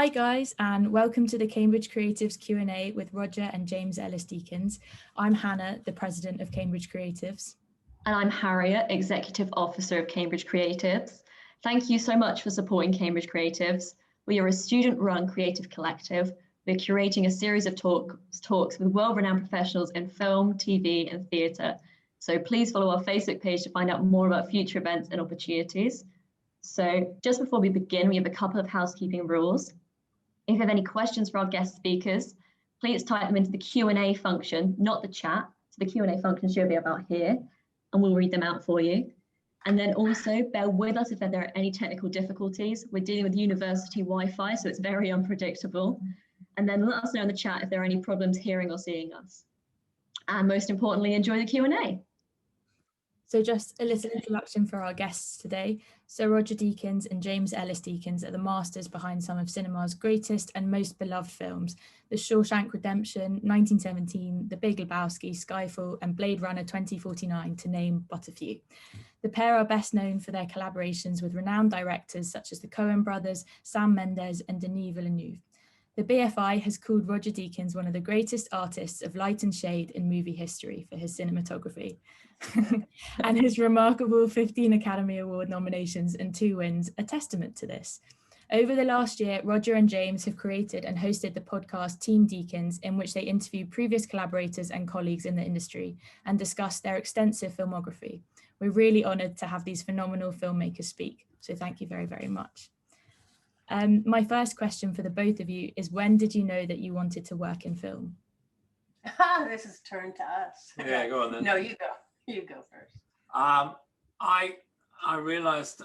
Hi guys, and welcome to the Cambridge Creatives Q&A with Roger and James Ellis Deakins. I'm Hannah, the president of Cambridge Creatives. And I'm Harriet, Executive Officer of Cambridge Creatives. Thank you so much for supporting Cambridge Creatives. We are a student-run creative collective. We're curating a series of talks with world-renowned professionals in film, TV, and theatre. So please follow our Facebook page to find out more about future events and opportunities. So just before we begin, we have a couple of housekeeping rules. If you have any questions for our guest speakers, please type them into the Q&A function, not the chat. So the Q&A function should be about here, and we'll read them out for you. And then also bear with us if there are any technical difficulties. We're dealing with university Wi-Fi, so it's very unpredictable. And then let us know in the chat if there are any problems hearing or seeing us. And most importantly, enjoy the Q&A. So just a little introduction for our guests today. So Roger Deakins and James Ellis Deakins are the masters behind some of cinema's greatest and most beloved films, The Shawshank Redemption, 1917, The Big Lebowski, Skyfall, and Blade Runner 2049, to name but a few. The pair are best known for their collaborations with renowned directors such as the Coen brothers, Sam Mendes, and Denis Villeneuve. The BFI has called Roger Deakins one of the greatest artists of light and shade in movie history for his cinematography. And his remarkable 15 Academy Award nominations and 2 wins are testament to this. Over the last year, Roger and James have created and hosted the podcast Team Deakins, in which they interview previous collaborators and colleagues in the industry and discuss their extensive filmography. We're really honoured to have these phenomenal filmmakers speak, so thank you very, very much. My first question for the both of you is, when did you know that you wanted to work in film? This is turned to us. Yeah, go on then. No, you go. You go first. I realized,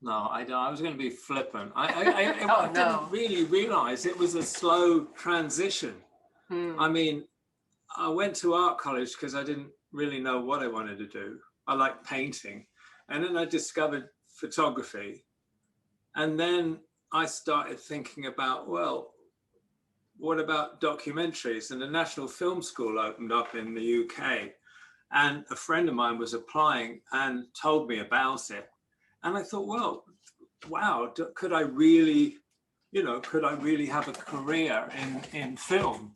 no, I was going to be flippant. I didn't really realize it was a slow transition. I mean, I went to art college because I didn't really know what I wanted to do. I liked painting. And then I discovered photography. And then I started thinking about, well, what about documentaries? And the National Film School opened up in the UK. And a friend of mine was applying and told me about it. And I thought, well, wow, could I really have a career in film?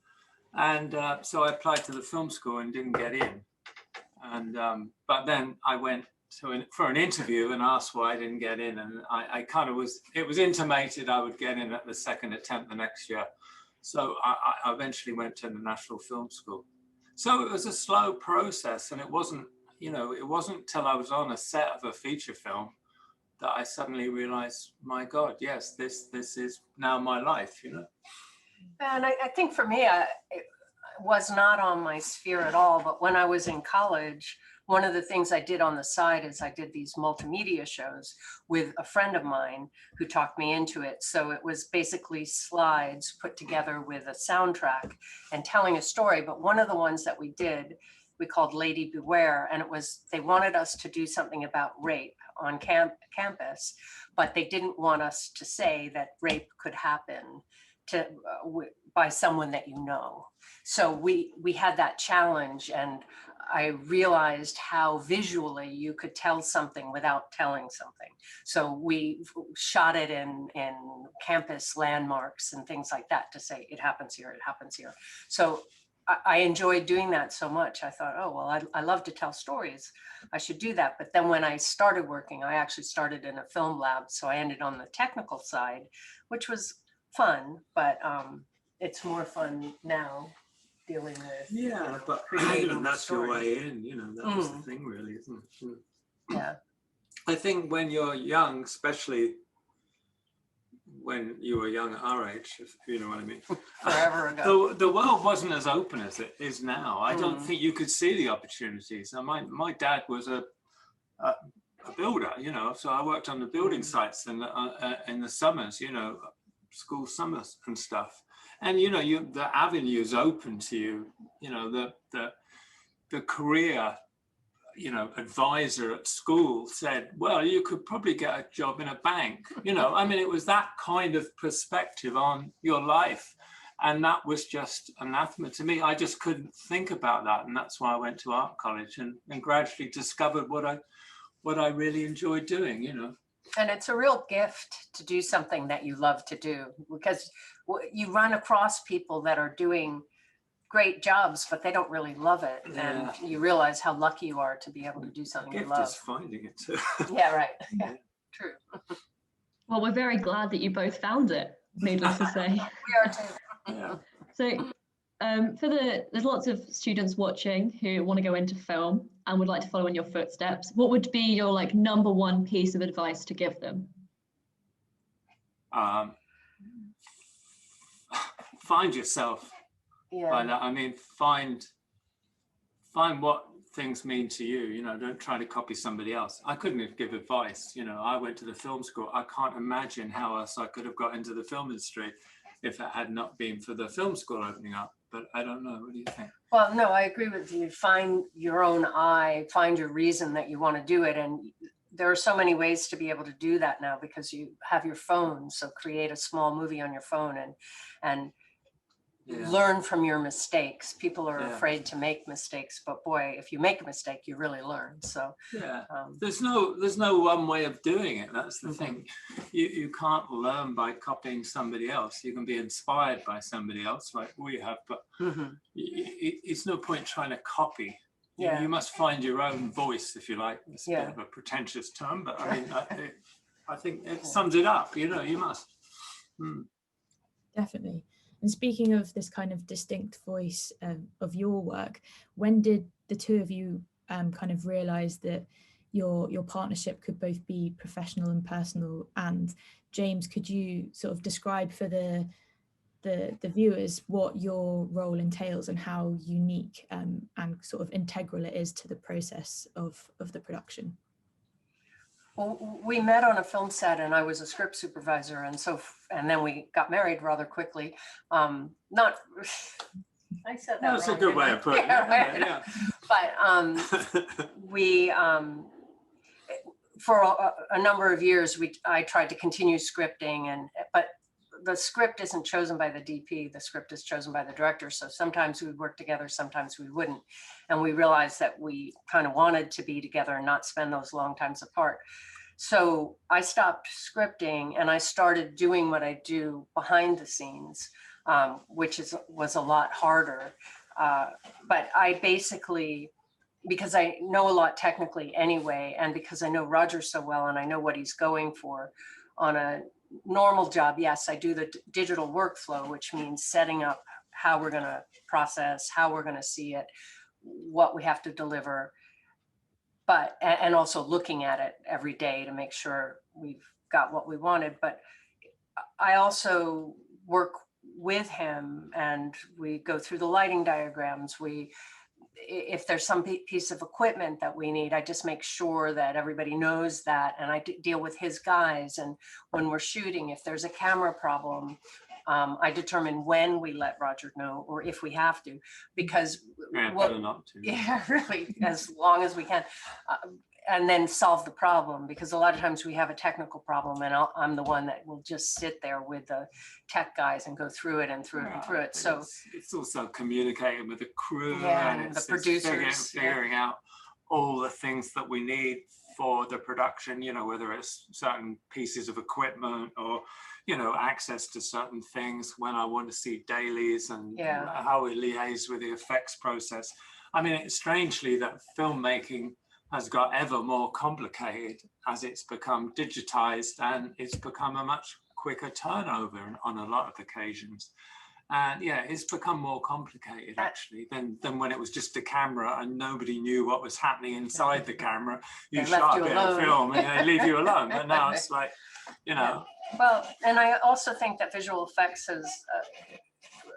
And so I applied to the film school and didn't get in. And but then I went for an interview and asked why I didn't get in. And it was intimated I would get in at the second attempt the next year. So I eventually went to the National Film School. So it was a slow process, and it wasn't till I was on a set of a feature film that I suddenly realized, my God, yes, this is now my life, And I think for me, it was not on my sphere at all. But when I was in college, one of the things I did on the side is I did these multimedia shows with a friend of mine who talked me into it. So it was basically slides put together with a soundtrack and telling a story. But one of the ones that we did, we called Lady Beware. And they wanted us to do something about rape on campus, but they didn't want us to say that rape could happen by someone that you know. So we had that challenge, and I realized how visually you could tell something without telling something. So we shot it in campus landmarks and things like that to say, it happens here, it happens here. So I enjoyed doing that so much. I thought, oh, well, I love to tell stories. I should do that. But then when I started working, I actually started in a film lab. So I ended on the technical side, which was fun, but it's more fun now dealing with but creating that's stories. Your way in, that was the thing, really, isn't it? Yeah. I think when you're young, especially when you were young at our age, if you know what I mean. Forever ago. The world wasn't as open as it is now. I don't think you could see the opportunities. My dad was a builder, so I worked on the building sites in the summers, school summers and stuff. And the avenues open to you, the career, advisor at school said, well, you could probably get a job in a bank. It was that kind of perspective on your life. And that was just anathema to me. I just couldn't think about that. And that's why I went to art college and gradually discovered what I really enjoyed doing, And it's a real gift to do something that you love to do, because you run across people that are doing great jobs, but they don't really love it. Yeah. And you realize how lucky you are to be able to do something you Gift love. is finding it too. Yeah, right. Yeah, true. Well, we're very glad that you both found it, needless to say. We are too. Yeah. So there's lots of students watching who want to go into film and would like to follow in your footsteps. What would be your like number one piece of advice to give them? Find yourself. Yeah. I mean, find what things mean to you. You know, don't try to copy somebody else. I couldn't give advice. You know, I went to the film school. I can't imagine how else I could have got into the film industry if it had not been for the film school opening up. But I don't know. What do you think? Well, no, I agree with you. Find your own eye, find your reason that you want to do it. And there are so many ways to be able to do that now, because you have your phone. So create a small movie on your phone and learn from your mistakes. People are afraid to make mistakes, but boy, if you make a mistake, you really learn. So there's no one way of doing it. That's the thing. You can't learn by copying somebody else. You can be inspired by somebody else, like we have, but it's no point trying to copy. You must find your own voice, if you like. It's a bit of a pretentious term, but I mean, I think it sums it up. You know, you must. Definitely. And speaking of this kind of distinct voice of your work, when did the two of you kind of realize that your partnership could both be professional and personal? And James, could you sort of describe for the viewers what your role entails and how unique and sort of integral it is to the process of the production? Well, we met on a film set, and I was a script supervisor, and then we got married rather quickly. Not, I said that. That's wrong, a good way of putting it. Yeah. But we, for a number of years, I tried to continue scripting, but the script isn't chosen by the DP. The script is chosen by the director. So sometimes we would work together, sometimes we wouldn't. And we realized that we kind of wanted to be together and not spend those long times apart. So I stopped scripting and I started doing what I do behind the scenes, which was a lot harder. But I basically, because I know a lot technically anyway, and because I know Roger so well and I know what he's going for on a normal job, yes, I do the digital workflow, which means setting up how we're going to process, how we're going to see it, what we have to deliver, but and also looking at it every day to make sure we've got what we wanted. But I also work with him and we go through the lighting diagrams. If there's some piece of equipment that we need, I just make sure that everybody knows that, and I deal with his guys. And when we're shooting, if there's a camera problem, I determine when we let Roger know, or if we have to, because better not to. Yeah, really, as long as we can, and then solve the problem, because a lot of times we have a technical problem, and I'm the one that will just sit there with the tech guys and go through it and through it and through it. So it's also communicating with the crew and the producers, it's figuring out all the things that we need for the production, you know, whether it's certain pieces of equipment or, you know, access to certain things, when I want to see dailies, and how we liaise with the effects process. I mean, it's strangely that filmmaking has got ever more complicated as it's become digitized, and it's become a much quicker turnover on a lot of occasions. And it's become more complicated actually than when it was just a camera and nobody knew what was happening inside the camera. You shot a bit of film and they leave you alone. But now it's like, you know. Well, and I also think that visual effects is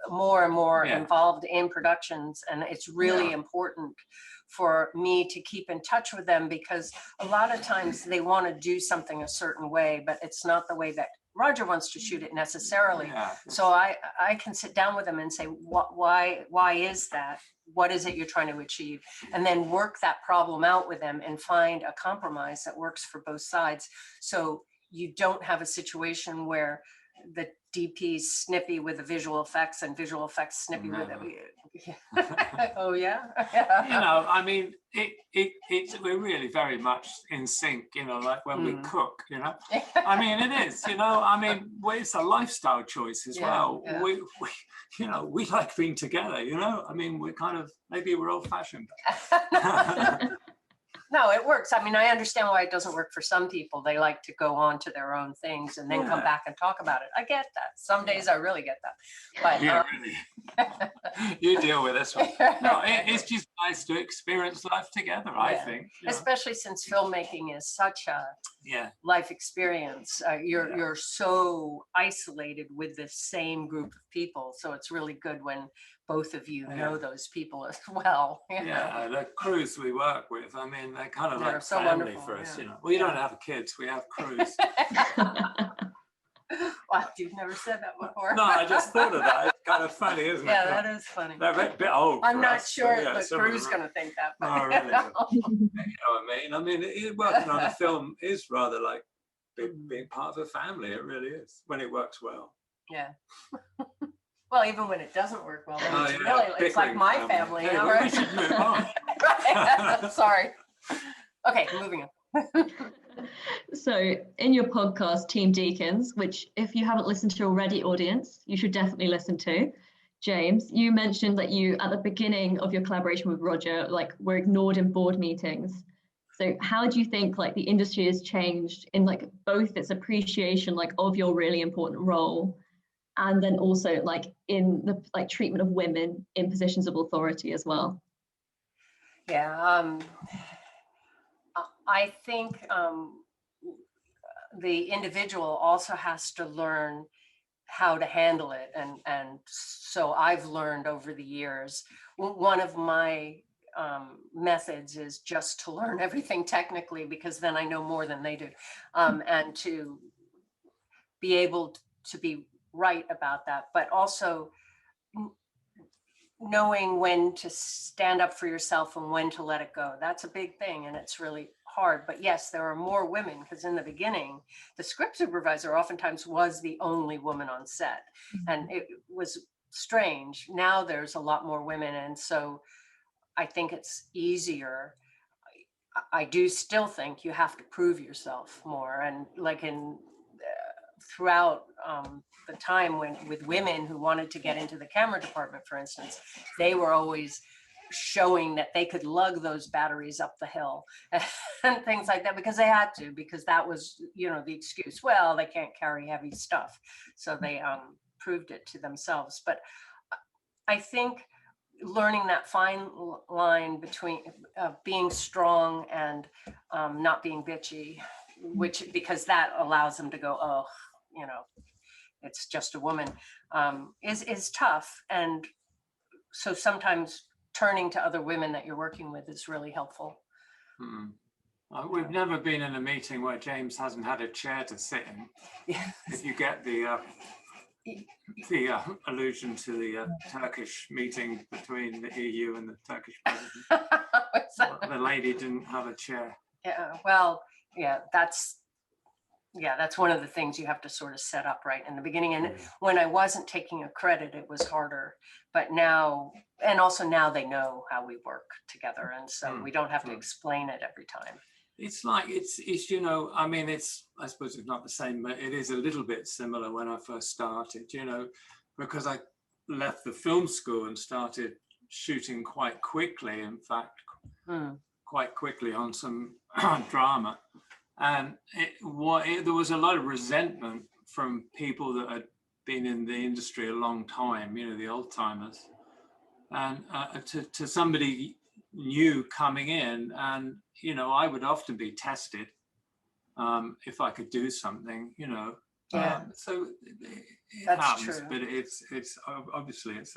more and more involved in productions, and it's really important for me to keep in touch with them, because a lot of times they want to do something a certain way, but it's not the way that Roger wants to shoot it necessarily. So I can sit down with them and say, why is that? What is it you're trying to achieve? And then work that problem out with them and find a compromise that works for both sides. So you don't have a situation where the DP snippy with the visual effects and visual effects snippy with it. Oh yeah. You know, I mean, we're really very much in sync, you know, like when we cook, you know. I mean, it is, you know, I mean, it's a lifestyle choice as well. Yeah. We, you know, we like being together, you know. I mean, we're kind of, maybe we're old-fashioned. No, it works. I mean, I understand why it doesn't work for some people. They like to go on to their own things and then come back and talk about it. I get that. Some days I really get that. But yeah, really. You deal with this one. No, it's just nice to experience life together, I think. Especially since filmmaking is such a life experience. You're so isolated with the same group of people. So it's really good when both of you know those people as well. Yeah, the crews we work with, I mean, they're kind of like so family for us, you know. We don't have kids, we have crews. Wow, you've never said that before. No, I just thought of that. It's kind of funny, isn't it? Yeah, that is funny. They're a bit old. I'm not us, sure yeah, the crew's going to think that. Oh, really? You know what I mean? I mean, working on a film is rather like being part of a family. It really is, when it works well. Yeah. Well, even when it doesn't work well, then it's really, it's like my family. Hey, right? We should move on. Right. Sorry. Okay, moving on. So in your podcast, Team Deakins, which if you haven't listened to already, audience, you should definitely listen to. James, you mentioned that you, at the beginning of your collaboration with Roger, like were ignored in board meetings. So how do you think like the industry has changed in like both its appreciation like of your really important role, and then also like in the like treatment of women in positions of authority as well? Yeah, I think the individual also has to learn how to handle it, and so I've learned over the years. One of my methods is just to learn everything technically, because then I know more than they do, and to be able to be right about that, but also knowing when to stand up for yourself and when to let it go. That's a big thing, and it's really hard. But yes, there are more women, because in the beginning, the script supervisor oftentimes was the only woman on set, and it was strange. Now there's a lot more women, and so I think it's easier. I do still think you have to prove yourself more, and like in throughout the time when with women who wanted to get into the camera department, for instance, they were always showing that they could lug those batteries up the hill and things like that, because they had to, because that was, you know, the excuse. Well, they can't carry heavy stuff, so they proved it to themselves. But I think learning that fine line between being strong and not being bitchy, which, because that allows them to go, oh, you know, it's just a woman, is tough. And so sometimes turning to other women that you're working with is really helpful. We've never been in a meeting where James hasn't had a chair to sit in. Yes. If you get the allusion to the Turkish meeting between the EU and the Turkish president. The lady didn't have a chair. Yeah, well, that's one of the things you have to sort of set up right in the beginning. And when I wasn't taking a credit, it was harder. But now, and also now they know how we work together, and so we don't have to explain it every time. It's like, it's you know, I mean, I suppose it's not the same, but it is a little bit similar when I first started, you know, because I left the film school and started shooting quite quickly, in fact, quite quickly on some drama. And there was a lot of resentment from people that had been in the industry a long time, you know, the old timers, and to somebody new coming in. And, you know, I would often be tested if I could do something, you know. So it happens, true. But it's obviously it's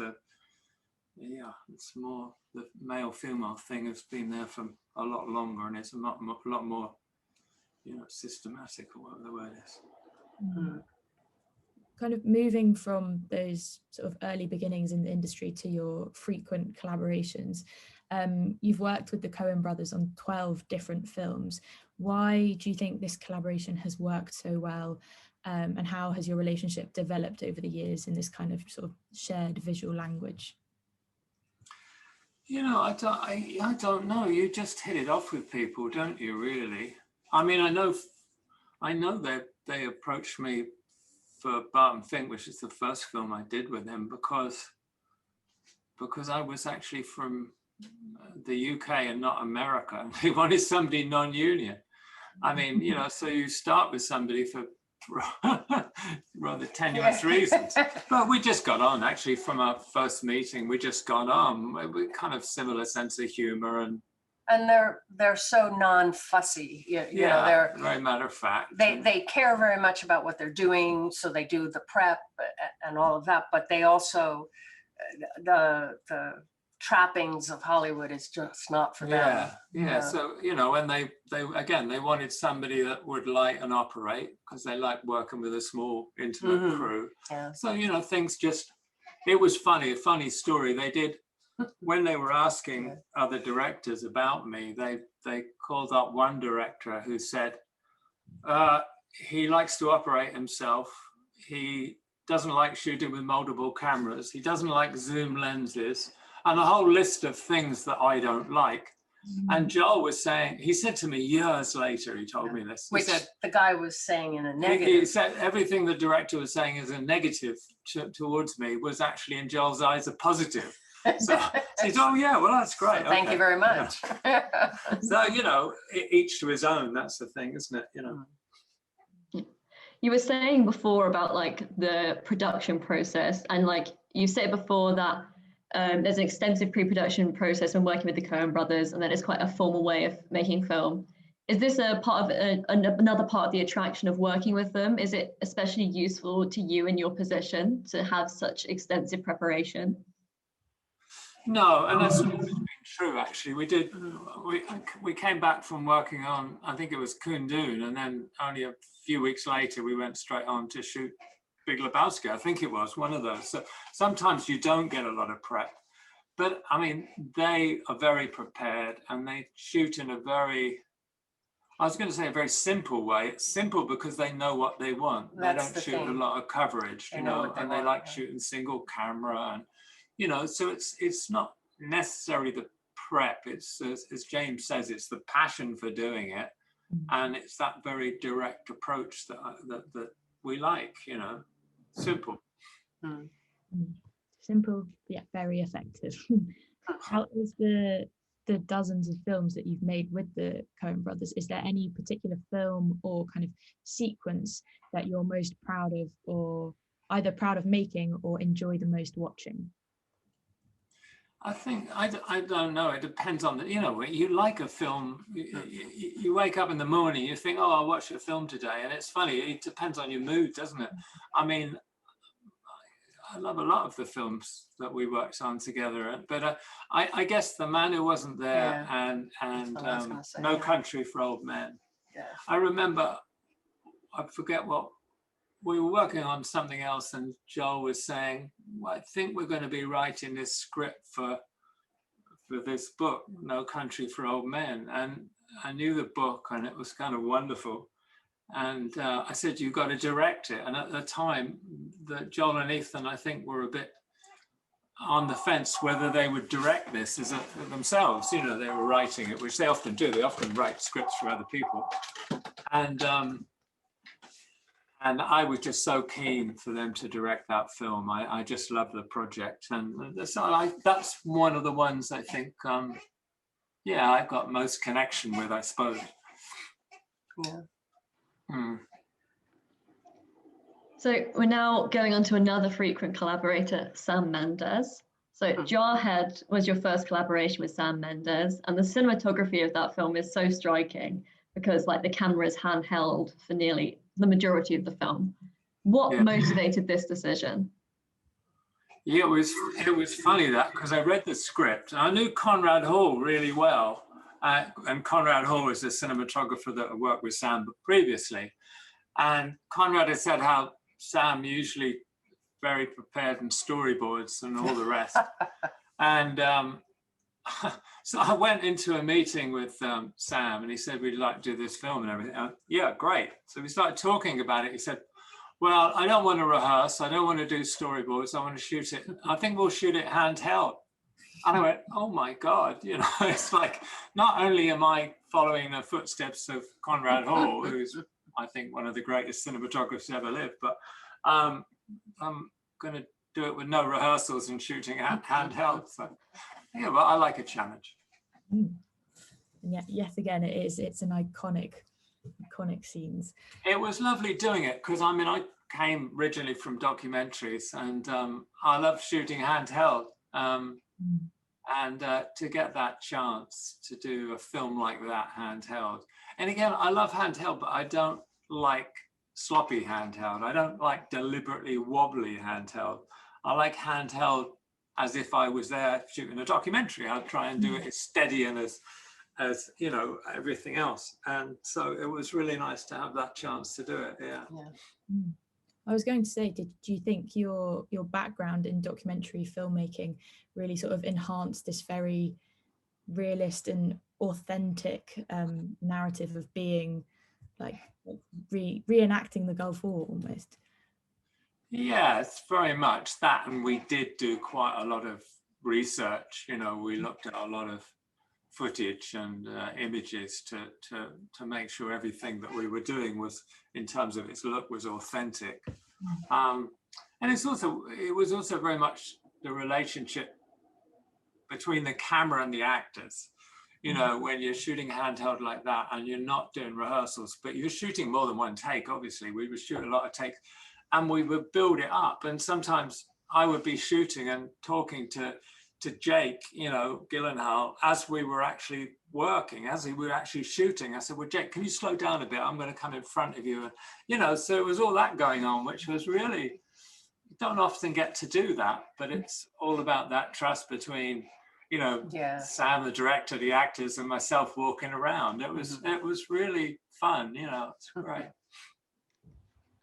more, the male-female thing has been there for a lot longer, and it's a lot more, you know, systematic, or whatever the word is. Kind of moving from those sort of early beginnings in the industry to your frequent collaborations, you've worked with the Coen brothers on 12 different films. Why do you think this collaboration has worked so well? and how has your relationship developed over the years in this kind of sort of shared visual language? You know, I don't know. You just hit it off with people, don't you, really? I mean, I know that they approached me for Barton Fink, which is the first film I did with him, because I was actually from the UK and not America. And they wanted somebody non-union. I mean, you know, so you start with somebody for rather tenuous reasons. But we just got on, actually, from our first meeting. We just got on. We kind of similar sense of humor, and they're so non-fussy. You know, they're very matter of fact. They care very much about what they're doing, so they do the prep and all of that. But they also the trappings of Hollywood is just not for them. Yeah. So, you know, and they wanted somebody that would light and operate, because they like working with a small, intimate crew. Yeah. So, you know, things just, it was funny, a funny story. They did, when they were asking other directors about me, they called up one director who said, he likes to operate himself. He doesn't like shooting with multiple cameras. He doesn't like zoom lenses, and a whole list of things that I don't like. And Joel was saying, he said to me years later, he told me this. Which said, the guy was saying in a negative. He said everything the director was saying as a negative towards me was actually in Joel's eyes a positive. So he said, oh yeah, well, that's great. So thank you very much. Yeah. So, you know, each to his own, that's the thing, isn't it? You know. You were saying before about like the production process, and like you said before that there's an extensive pre-production process when working with the Coen brothers, and that it's quite a formal way of making film. Is this a part of another part of the attraction of working with them? Is it especially useful to you in your position to have such extensive preparation? No, and that's always been true, actually. We came back from working on, I think it was Kundun, and then only a few weeks later we went straight on to shoot Big Lebowski. I think it was one of those. So sometimes you don't get a lot of prep, but I mean, they are very prepared, and they shoot in a very, I was going to say a very simple way. It's simple because they know what they want. That's they don't shoot a lot of coverage, you know, and they like shooting single camera, and you know, so it's not necessarily the prep. It's as James says, it's the passion for doing it, and it's that very direct approach that we like, you know. Simple. Simple, yet very effective. Out of the dozens of films that you've made with the Coen brothers, is there any particular film or kind of sequence that you're most proud of, or either proud of making or enjoy the most watching? I think, I don't know, it depends on you know, you like a film, you wake up in the morning, you think, oh, I'll watch a film today, and it's funny, it depends on your mood, doesn't it? I mean, I love a lot of the films that we worked on together, but I guess The Man Who Wasn't There and No Country for Old Men. Yeah. I remember, I forget what, we were working on something else, and Joel was saying, well, I think we're going to be writing this script for this book, No Country for Old Men. And I knew the book, and it was kind of wonderful. And I said, you've got to direct it. And at the time, Joel and Ethan, I think, were a bit on the fence whether they would direct this themselves. You know, they were writing it, which they often do. They often write scripts for other people. And I was just so keen for them to direct that film. I just love the project. And so that's one of the ones I think, I've got most connection with, I suppose. Yeah. So we're now going on to another frequent collaborator, Sam Mendes. So Jarhead was your first collaboration with Sam Mendes, and the cinematography of that film is so striking because like the camera is handheld for nearly the majority of the film. What motivated this decision? Yeah, it was funny that, because I read the script and I knew Conrad Hall really well, and Conrad Hall is a cinematographer that I worked with Sam previously, and Conrad had said how Sam usually very prepared in storyboards and all the rest. And so I went into a meeting with Sam, and he said, we'd like to do this film and everything. Yeah, great. So we started talking about it. He said, Well, I don't want to rehearse. I don't want to do storyboards. I want to shoot it. I think we'll shoot it handheld. And I went, oh my God, you know, it's like, not only am I following the footsteps of Conrad Hall, who's, I think, one of the greatest cinematographers ever lived, but I'm going to do it with no rehearsals and shooting handheld. So, yeah, well, I like a challenge. And yet again, it's an iconic scenes. It was lovely doing it because, I mean, I came originally from documentaries, and I love shooting handheld. And to get that chance to do a film like that handheld. And again, I love handheld, but I don't like sloppy handheld. I don't like deliberately wobbly handheld. I like handheld as if I was there shooting a documentary. I'd try and do it as steady and as you know, everything else. And so it was really nice to have that chance to do it. Yeah. I was going to say, do you think your background in documentary filmmaking really sort of enhanced this very realist and authentic narrative of being like reenacting the Gulf War almost? Yeah, it's very much that. And we did do quite a lot of research. You know, we looked at a lot of footage and images to make sure everything that we were doing was, in terms of its look, was authentic. And it was also very much the relationship between the camera and the actors. You know, when you're shooting handheld like that and you're not doing rehearsals, but you're shooting more than one take, obviously. We would shoot a lot of takes and we would build it up. And sometimes I would be shooting and talking to Jake, you know, Gyllenhaal, as we were actually working, as we were actually shooting. I said, well, Jake, can you slow down a bit? I'm going to come in front of you. And, you know, so it was all that going on, which was really, you don't often get to do that, but it's all about that trust between, you know, Sam, the director, the actors, and myself walking around. It was really fun, you know, it's great.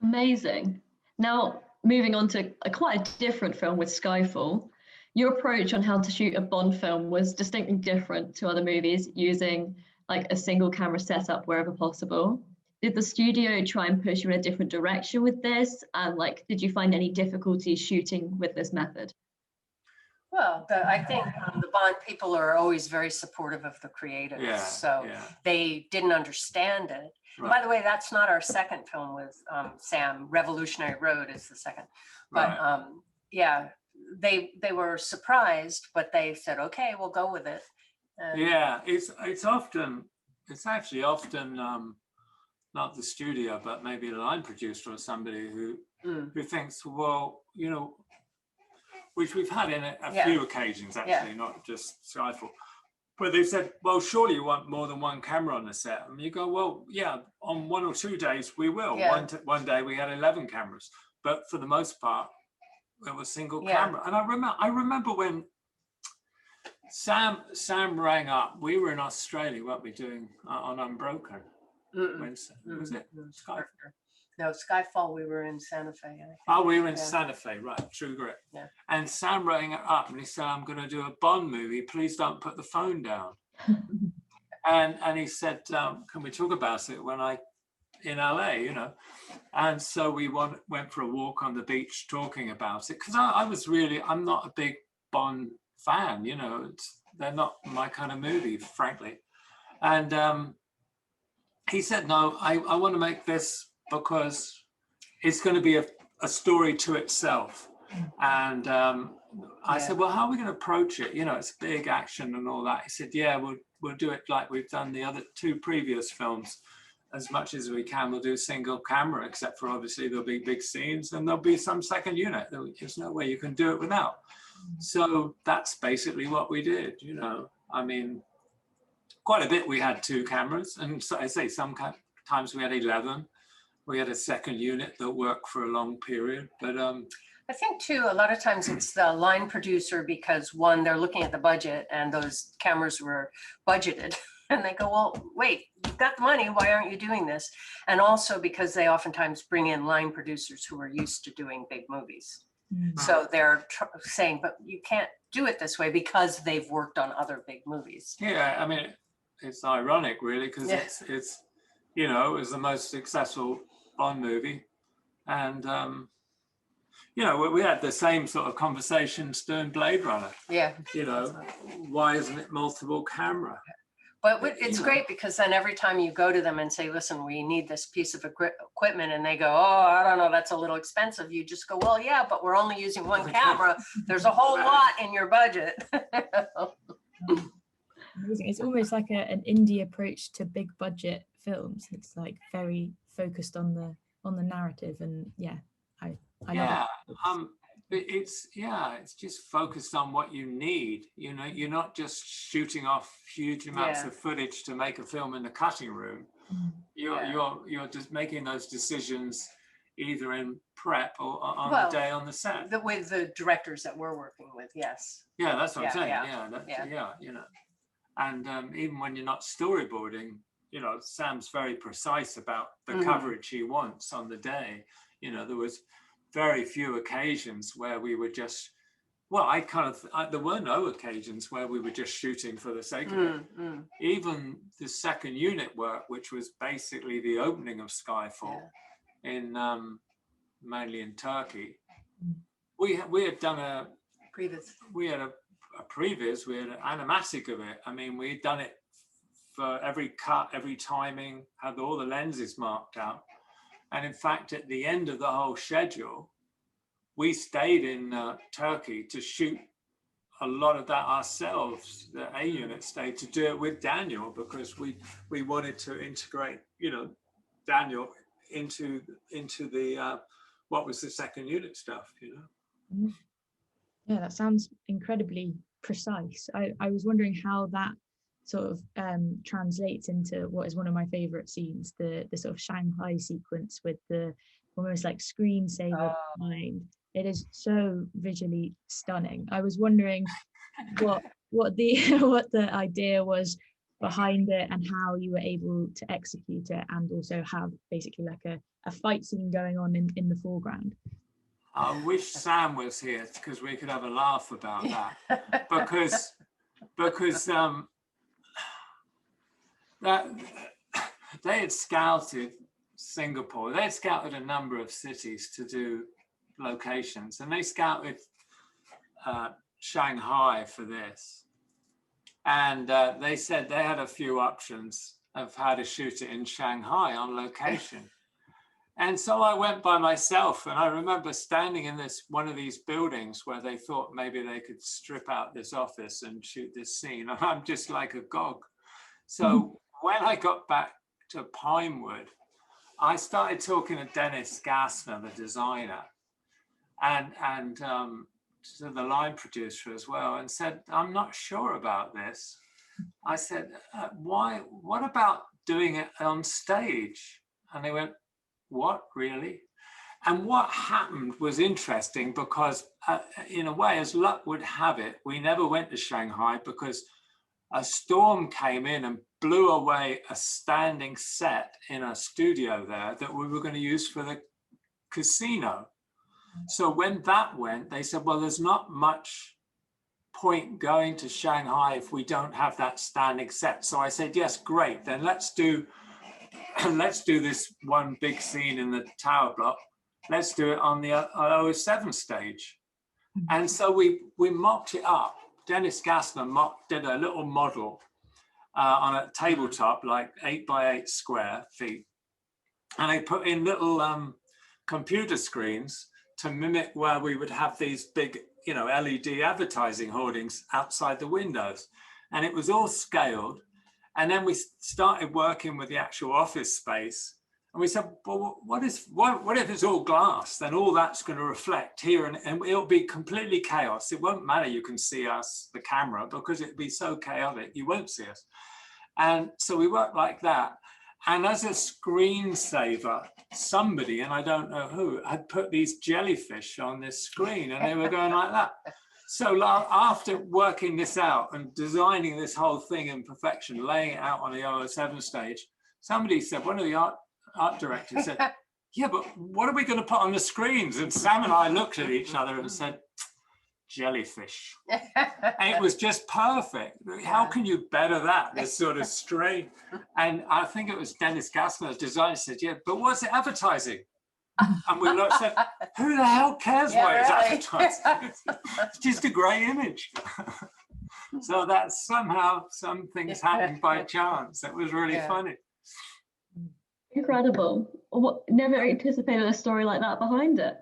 Amazing. Now, moving on to quite a different film with Skyfall. Your approach on how to shoot a Bond film was distinctly different to other movies, using like a single camera setup wherever possible. Did the studio try and push you in a different direction with this? And like, did you find any difficulty shooting with this method? Well, I think the Bond people are always very supportive of the creatives. So they didn't understand it. Right. By the way, that's not our second film with Sam. Revolutionary Road is the second. But yeah, they were surprised, but they said, okay, we'll go with it. And yeah, it's actually often not the studio, but maybe a line producer or somebody who thinks, well, you know, which we've had in a few occasions, actually, not just Skyfall, where they've said, well, surely you want more than one camera on the set. And you go, well, yeah, on 1 or 2 days, we will. One day we had 11 cameras, but for the most part, it was single camera. And I remember when Sam rang up, we were in Australia, weren't we, doing on Unbroken? When was it? Skyfall? No, Skyfall, we were in Santa Fe. Oh, we were in Santa Fe, right, True Grit. Yeah. And Sam rang it up and he said, I'm going to do a Bond movie. Please don't put the phone down. and he said, can we talk about it when in LA, you know? And so we went for a walk on the beach talking about it. Because I'm not a big Bond fan, you know, they're not my kind of movie, frankly. And he said, no, I want to make this because it's going to be a story to itself. And I said, well, how are we going to approach it? You know, it's big action and all that. He said, yeah, we'll do it like we've done the other 2 previous films. As much as we can, we'll do single camera, except for obviously there'll be big scenes and there'll be some second unit. There's no way you can do it without. So that's basically what we did, you know. I mean, quite a bit we had 2 cameras, and so I say sometimes we had 11. We had a second unit that worked for a long period, but I think too, a lot of times it's the line producer because one, they're looking at the budget and those cameras were budgeted and they go, well, wait, you've got the money, why aren't you doing this? And also because they oftentimes bring in line producers who are used to doing big movies. So they're saying, but you can't do it this way because they've worked on other big movies. Yeah, I mean, it's ironic really, because it's, you know, it was the most successful Bond movie. And, you know, we had the same sort of conversations doing Blade Runner. Yeah. You know, why isn't it multiple camera? But it's great because then every time you go to them and say, listen, we need this piece of equipment, and they go, oh, I don't know, that's a little expensive. You just go, well, yeah, but we're only using one camera. There's a whole lot in your budget. Amazing. It's almost like an indie approach to big budget films. It's like very focused on the narrative, and I love it. It's just focused on what you need. You know, you're not just shooting off huge amounts of footage to make a film in the cutting room. You're just making those decisions either in prep or on the day on the set. With the directors that we're working with, yes. Yeah, that's what I'm saying. You know, and even when you're not storyboarding, you know, Sam's very precise about the coverage he wants on the day. You know, there was very few occasions where we were just, there were no occasions where we were just shooting for the sake of it. Even the second unit work, which was basically the opening of Skyfall in mainly in Turkey, we had done a previs, we had an animatic of it. I mean, we'd done it for every cut, every timing, had all the lenses marked out. And in fact, at the end of the whole schedule, we stayed in Turkey to shoot a lot of that ourselves. The A unit stayed to do it with Daniel because we wanted to integrate, you know, Daniel into the what was the second unit stuff, you know. Yeah, that sounds incredibly precise. I was wondering how that sort of translates into what is one of my favorite scenes, the sort of Shanghai sequence with the almost like screensaver behind. It is so visually stunning. I was wondering what the idea was behind it and how you were able to execute it, and also have basically like a fight scene going on in the foreground. I wish Sam was here because we could have a laugh about that. because that they had scouted Singapore. They had scouted a number of cities to do locations, and they scouted Shanghai for this. And they said they had a few options of how to shoot it in Shanghai on location. And so I went by myself, and I remember standing in one of these buildings where they thought maybe they could strip out this office and shoot this scene. And I'm just like agog. So when I got back to Pinewood, I started talking to Dennis Gassner, the designer, and to the line producer as well, and said, I'm not sure about this. I said, what about doing it on stage? And they went, what, really? And what happened was interesting because in a way, as luck would have it, we never went to Shanghai because a storm came in and blew away a standing set in a studio there that we were going to use for the casino. So when that went, they said, well, there's not much point going to Shanghai if we don't have that standing set. So I said, yes, great. Then let's do this one big scene in the tower block. Let's do it on the 007 stage. And so we mocked it up. Dennis Gassner did a little model on a tabletop, like 8 by 8 square feet. And they put in little computer screens to mimic where we would have these big, you know, LED advertising hoardings outside the windows. And it was all scaled. And then we started working with the actual office space. And we said, well, what if it's all glass? Then all that's going to reflect here, and it'll be completely chaos. It won't matter. You can see us, the camera, because it'd be so chaotic, you won't see us. And so we worked like that. And as a screensaver, somebody, and I don't know who, had put these jellyfish on this screen, and they were going like that. So after working this out and designing this whole thing in perfection, laying it out on the 007 stage, somebody said, one of the art directors said, yeah, but what are we going to put on the screens? And Sam and I looked at each other and said, jellyfish. And it was just perfect. How can you better that? This sort of straight. And I think it was Dennis Gassner's designer said, yeah, but what's it advertising? And we looked and said, who the hell cares Yeah, what it's really. advertised? It's just a grey image. So that's somehow some things happened by chance. That was really funny. Incredible. Never anticipated a story like that behind it.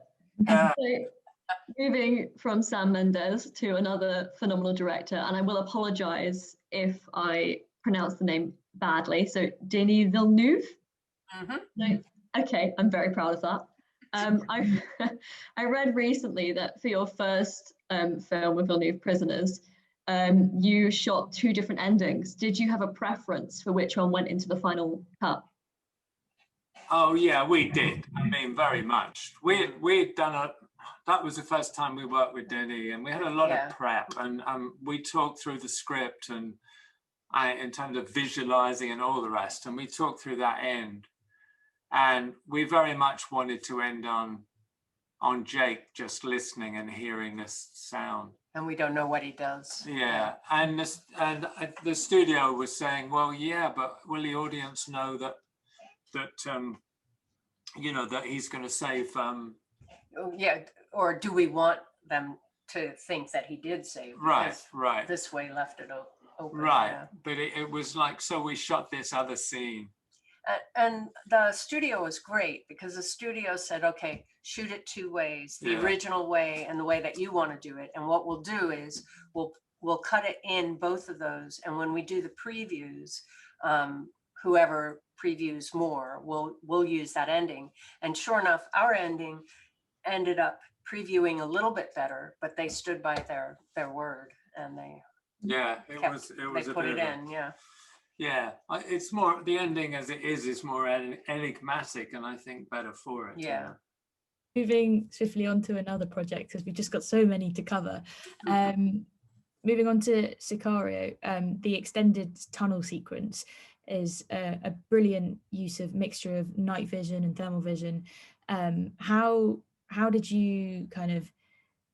So, moving from Sam Mendes to another phenomenal director, and I will apologize if I pronounce the name badly. So Denis Villeneuve. No? Okay, I'm very proud of that. I read recently that for your first film with Villeneuve Prisoners, you shot 2 different endings. Did you have a preference for which one went into the final cut? Oh yeah, we did. I mean, very much. We'd done that was the first time we worked with Denis, and we had a lot of prep, and we talked through the script and in terms of visualizing and all the rest, and we talked through that end, and we very much wanted to end on Jake just listening and hearing this sound. And we don't know what he does. Yeah, and the studio was saying, well, yeah, but will the audience know that you know, that he's going to save or do we want them to think that he did save? Right. This way left it open. Right, but it was like, so we shot this other scene. And the studio was great because the studio said, okay, shoot it 2 ways, the original way and the way that you want to do it. And what we'll do is we'll cut it in both of those. And when we do the previews, whoever previews more, we'll use that ending. And sure enough, our ending ended up previewing a little bit better, but they stood by their word, and they put it in. It's more, the ending as it is more enigmatic, and I think better for it. Moving swiftly on to another project, because we've just got so many to cover. Moving on to Sicario, the extended tunnel sequence is a brilliant use of mixture of night vision and thermal vision. How did you kind of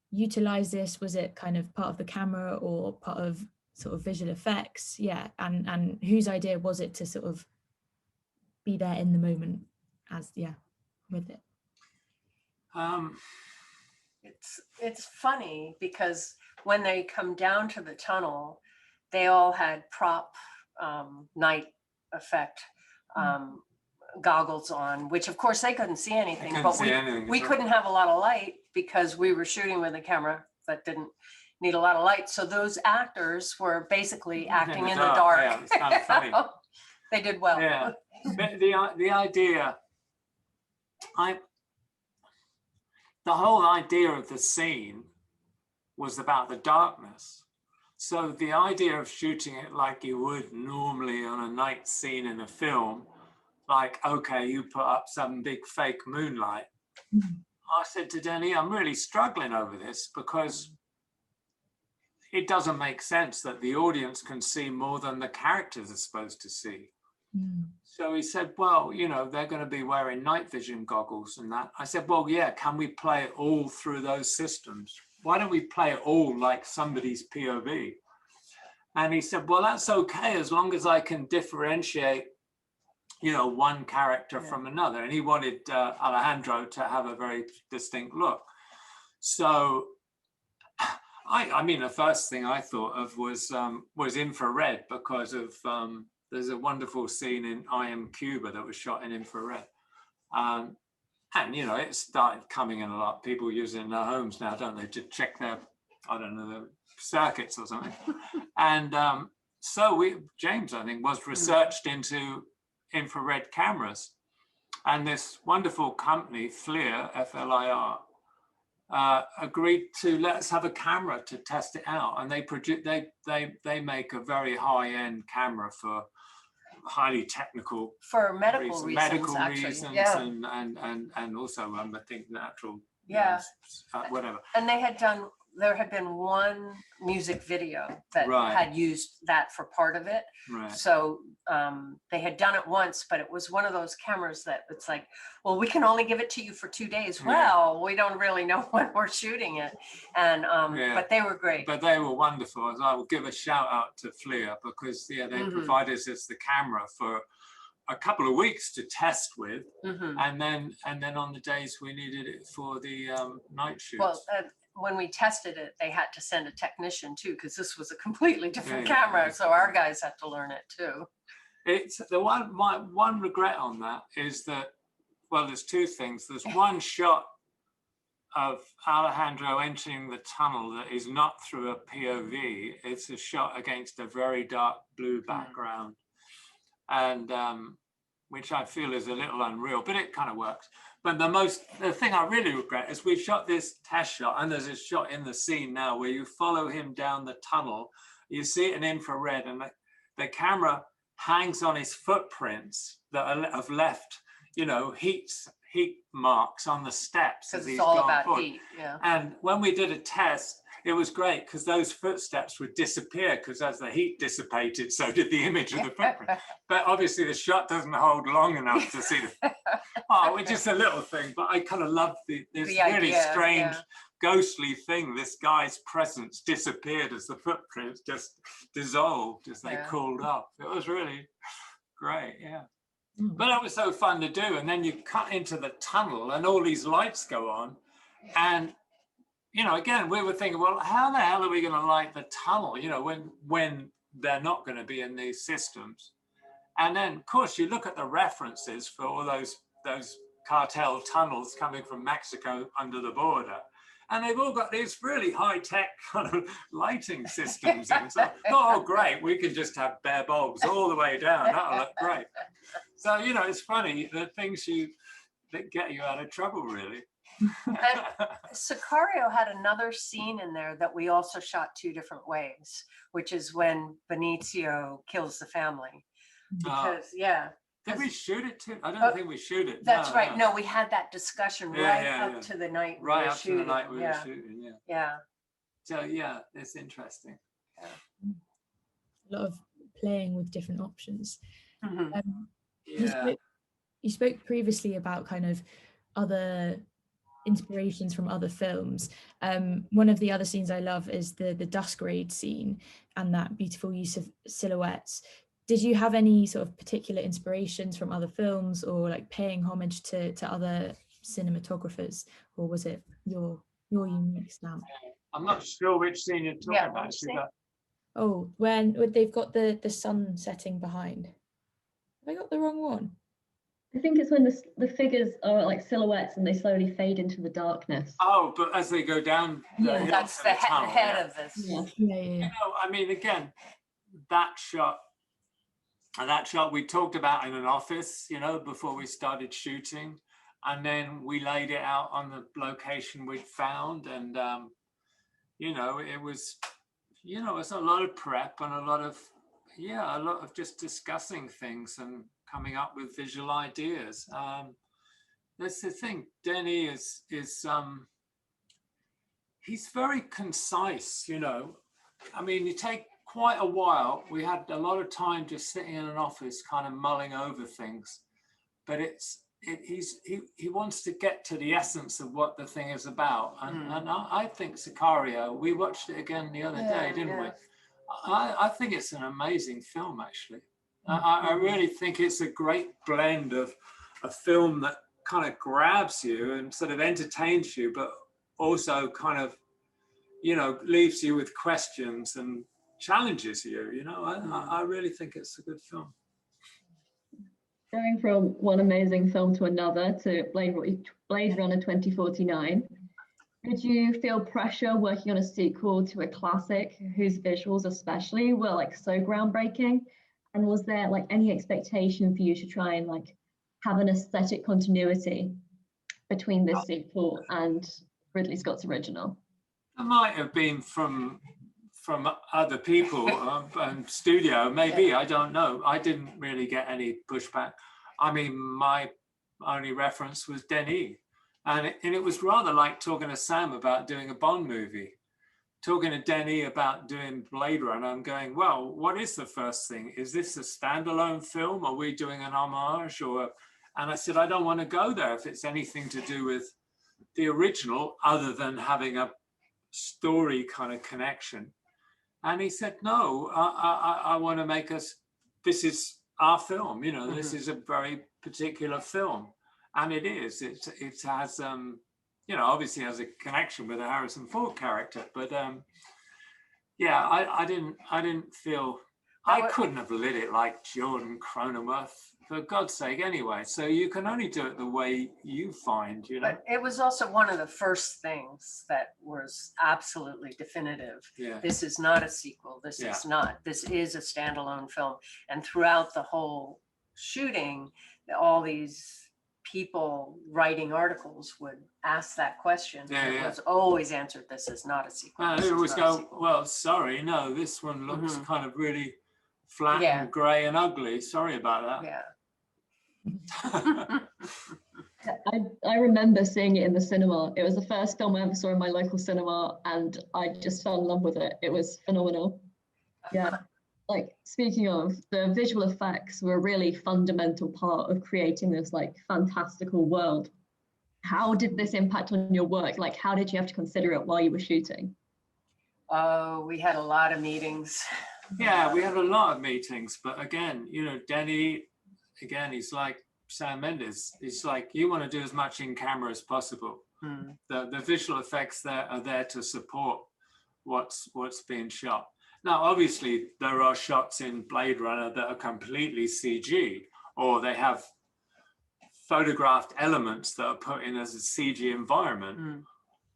utilize this? Was it kind of part of the camera or part of sort of visual effects? And whose idea was it to sort of be there in the moment with it? It's funny because when they come down to the tunnel, they all had prop night effect goggles on, which of course they couldn't see anything, but we couldn't have a lot of light because we were shooting with a camera that didn't need a lot of light. So those actors were basically acting in the dark. Yeah, it's kind of funny. They did well. Yeah, the idea, the whole idea of the scene was about the darkness. So the idea of shooting it like you would normally on a night scene in a film, like, okay, you put up some big fake moonlight. I said to Denny, I'm really struggling over this because it doesn't make sense that the audience can see more than the characters are supposed to see. So he said, well, you know, they're going to be wearing night vision goggles and that. I said, well, yeah, can we play it all through those systems? Why don't we play it all like somebody's POV? And he said, well, that's okay, as long as I can differentiate, you know, one character from another. And he wanted Alejandro to have a very distinct look. So, I mean, the first thing I thought of was infrared, because of, there's a wonderful scene in I Am Cuba that was shot in infrared. And, you know, it started coming in a lot. People use it in their homes now, don't they, to check their, I don't know, the circuits or something. And so James, I think, was researched into infrared cameras. And this wonderful company, FLIR, F-L-I-R, agreed to let us have a camera to test it out. And they make a very high-end camera for highly technical, for medical reasons, and also I think natural, whatever. And there had been one music video that had used that for part of it. So they had done it once, but it was one of those cameras that it's like, well, we can only give it to you for 2 days. Well, we don't really know when we're shooting it. And but they were great. But they were wonderful. I will give a shout out to FLIR because they provided us the camera for a couple of weeks to test with, Mhm. and then on the days we needed it for the night shoots. Well, when we tested it, they had to send a technician too, because this was a completely different Yeah, camera. yeah. So our guys had to learn it too. It's my one regret on that is that, well, there's two things. There's one shot of Alejandro entering the tunnel that is not through a POV. It's a shot against a very dark blue background, and which I feel is a little unreal, but it kind of works. But the thing I really regret is we shot this test shot, and there's a shot in the scene now where you follow him down the tunnel. You see it in infrared, and the camera hangs on his footprints that have left, you know, heat marks on the steps as Because he's it's all gone about forward. heat. Yeah. And when we did a test, it was great because those footsteps would disappear because as the heat dissipated, so did the image of the footprint. But obviously the shot doesn't hold long enough to see it's just a little thing, but I kind of love this really idea, strange, ghostly thing. This guy's presence disappeared as the footprints just dissolved as they cooled off. It was really great, yeah. But it was so fun to do. And then you cut into the tunnel and all these lights go on. And, you know, again, we were thinking, well, how the hell are we going to light the tunnel, you know, when they're not going to be in these systems? And then, of course, you look at the references for all those cartel tunnels coming from Mexico under the border. And they've all got these really high-tech kind of lighting systems in. So, oh, great, we can just have bare bulbs all the way down. That'll look great. So, you know, it's funny, the things that get you out of trouble, really. And Sicario had another scene in there that we also shot two different ways, which is when Benicio kills the family. Because, Did we shoot it too? I don't think we shoot it. That's right. No, we had that discussion up to the night we were shooting. To the night we were shooting, Yeah. So, yeah, it's interesting. A lot of playing with different options. Mm-hmm. You spoke previously about kind of other inspirations from other films. One of the other scenes I love is the dusk raid scene and that beautiful use of silhouettes. Did you have any sort of particular inspirations from other films or like paying homage to other cinematographers, or was it your unique stamp? I'm not sure which scene you're talking about. Oh, when they've got the sun setting behind. Have I got the wrong one? I think it's when the figures are like silhouettes and they slowly fade into the darkness. Oh, but as they go down the hill, that's the head of this. Yeah. You know, I mean, again, that shot we talked about in an office, you know, before we started shooting, and then we laid it out on the location we'd found, and you know, it was, you know, it's a lot of prep and a lot of just discussing things and coming up with visual ideas. That's the thing. Denis is he's very concise, you know. I mean, you take quite a while. We had a lot of time just sitting in an office kind of mulling over things, but he wants to get to the essence of what the thing is about. And I think Sicario, we watched it again the other day, didn't we? I think it's an amazing film, actually. I really think it's a great blend of a film that kind of grabs you and sort of entertains you, but also kind of, you know, leaves you with questions and challenges you, you know. I really think it's a good film. Going from one amazing film to another, to Blade Runner 2049, did you feel pressure working on a sequel to a classic whose visuals especially were like so groundbreaking? And was there like any expectation for you to try and like have an aesthetic continuity between this sequel and Ridley Scott's original? It might have been from other people and studio, maybe, I don't know. I didn't really get any pushback. I mean, my only reference was Denis. And it was rather like talking to Sam about doing a Bond movie. Talking to Denis about doing Blade Runner, I'm going, well, what is the first thing? Is this a standalone film? Are we doing an homage? And I said, I don't want to go there if it's anything to do with the original, other than having a story kind of connection. And he said, no, I want to make us, our film. You know, this is a very particular film, and it is. It has you know, obviously has a connection with the Harrison Ford character, but yeah, I didn't feel. I couldn't have lit it like Jordan Cronenworth, for God's sake, anyway. So you can only do it the way you find, you know. But it was also one of the first things that was absolutely definitive. Yeah. This is not a sequel. This is not. This is a standalone film. And throughout the whole shooting, all these people writing articles would ask that question. It was always answered, this is not a sequel. And it always go, well, sorry, no, this one looks kind of really flat and grey and ugly. Sorry about that. Yeah. I remember seeing it in the cinema. It was the first film I ever saw in my local cinema, and I just fell in love with it. It was phenomenal. Yeah. Like, speaking of, the visual effects were a really fundamental part of creating this like fantastical world. How did this impact on your work? Like, how did you have to consider it while you were shooting? Oh, we had a lot of meetings. Yeah, we had a lot of meetings, but again, you know, Denny, again, he's like Sam Mendes. He's like, you want to do as much in camera as possible. The visual effects there are there to support what's being shot. Now, obviously, there are shots in Blade Runner that are completely CG, or they have photographed elements that are put in as a CG environment.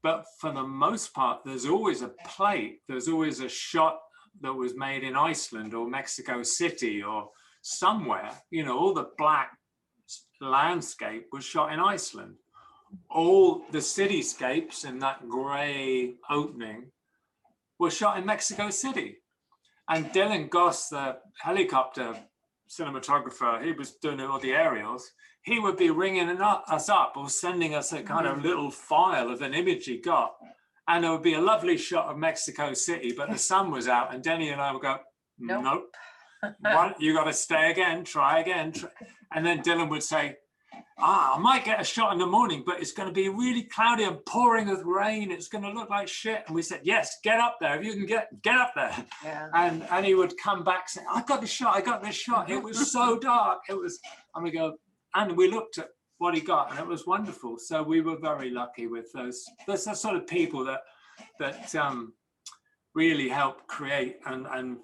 But for the most part, there's always a plate. There's always a shot that was made in Iceland or Mexico City or somewhere. You know, all the black landscape was shot in Iceland. All the cityscapes in that gray opening were shot in Mexico City. And Dylan Goss, the helicopter cinematographer, he was doing all the aerials. He would be ringing us up or sending us a kind of little file of an image he got. And there would be a lovely shot of Mexico City, but the sun was out, and Denny and I would go, nope. You got to stay again, try again. And then Dylan would say, I might get a shot in the morning, but it's going to be really cloudy and pouring with rain. It's going to look like shit. And we said, yes, get up there. If you can get up there. Yeah. And he would come back saying, I got this shot. It was so dark. And we go, and we looked at what he got, and it was wonderful. So we were very lucky with those. There's the sort of people that really help create and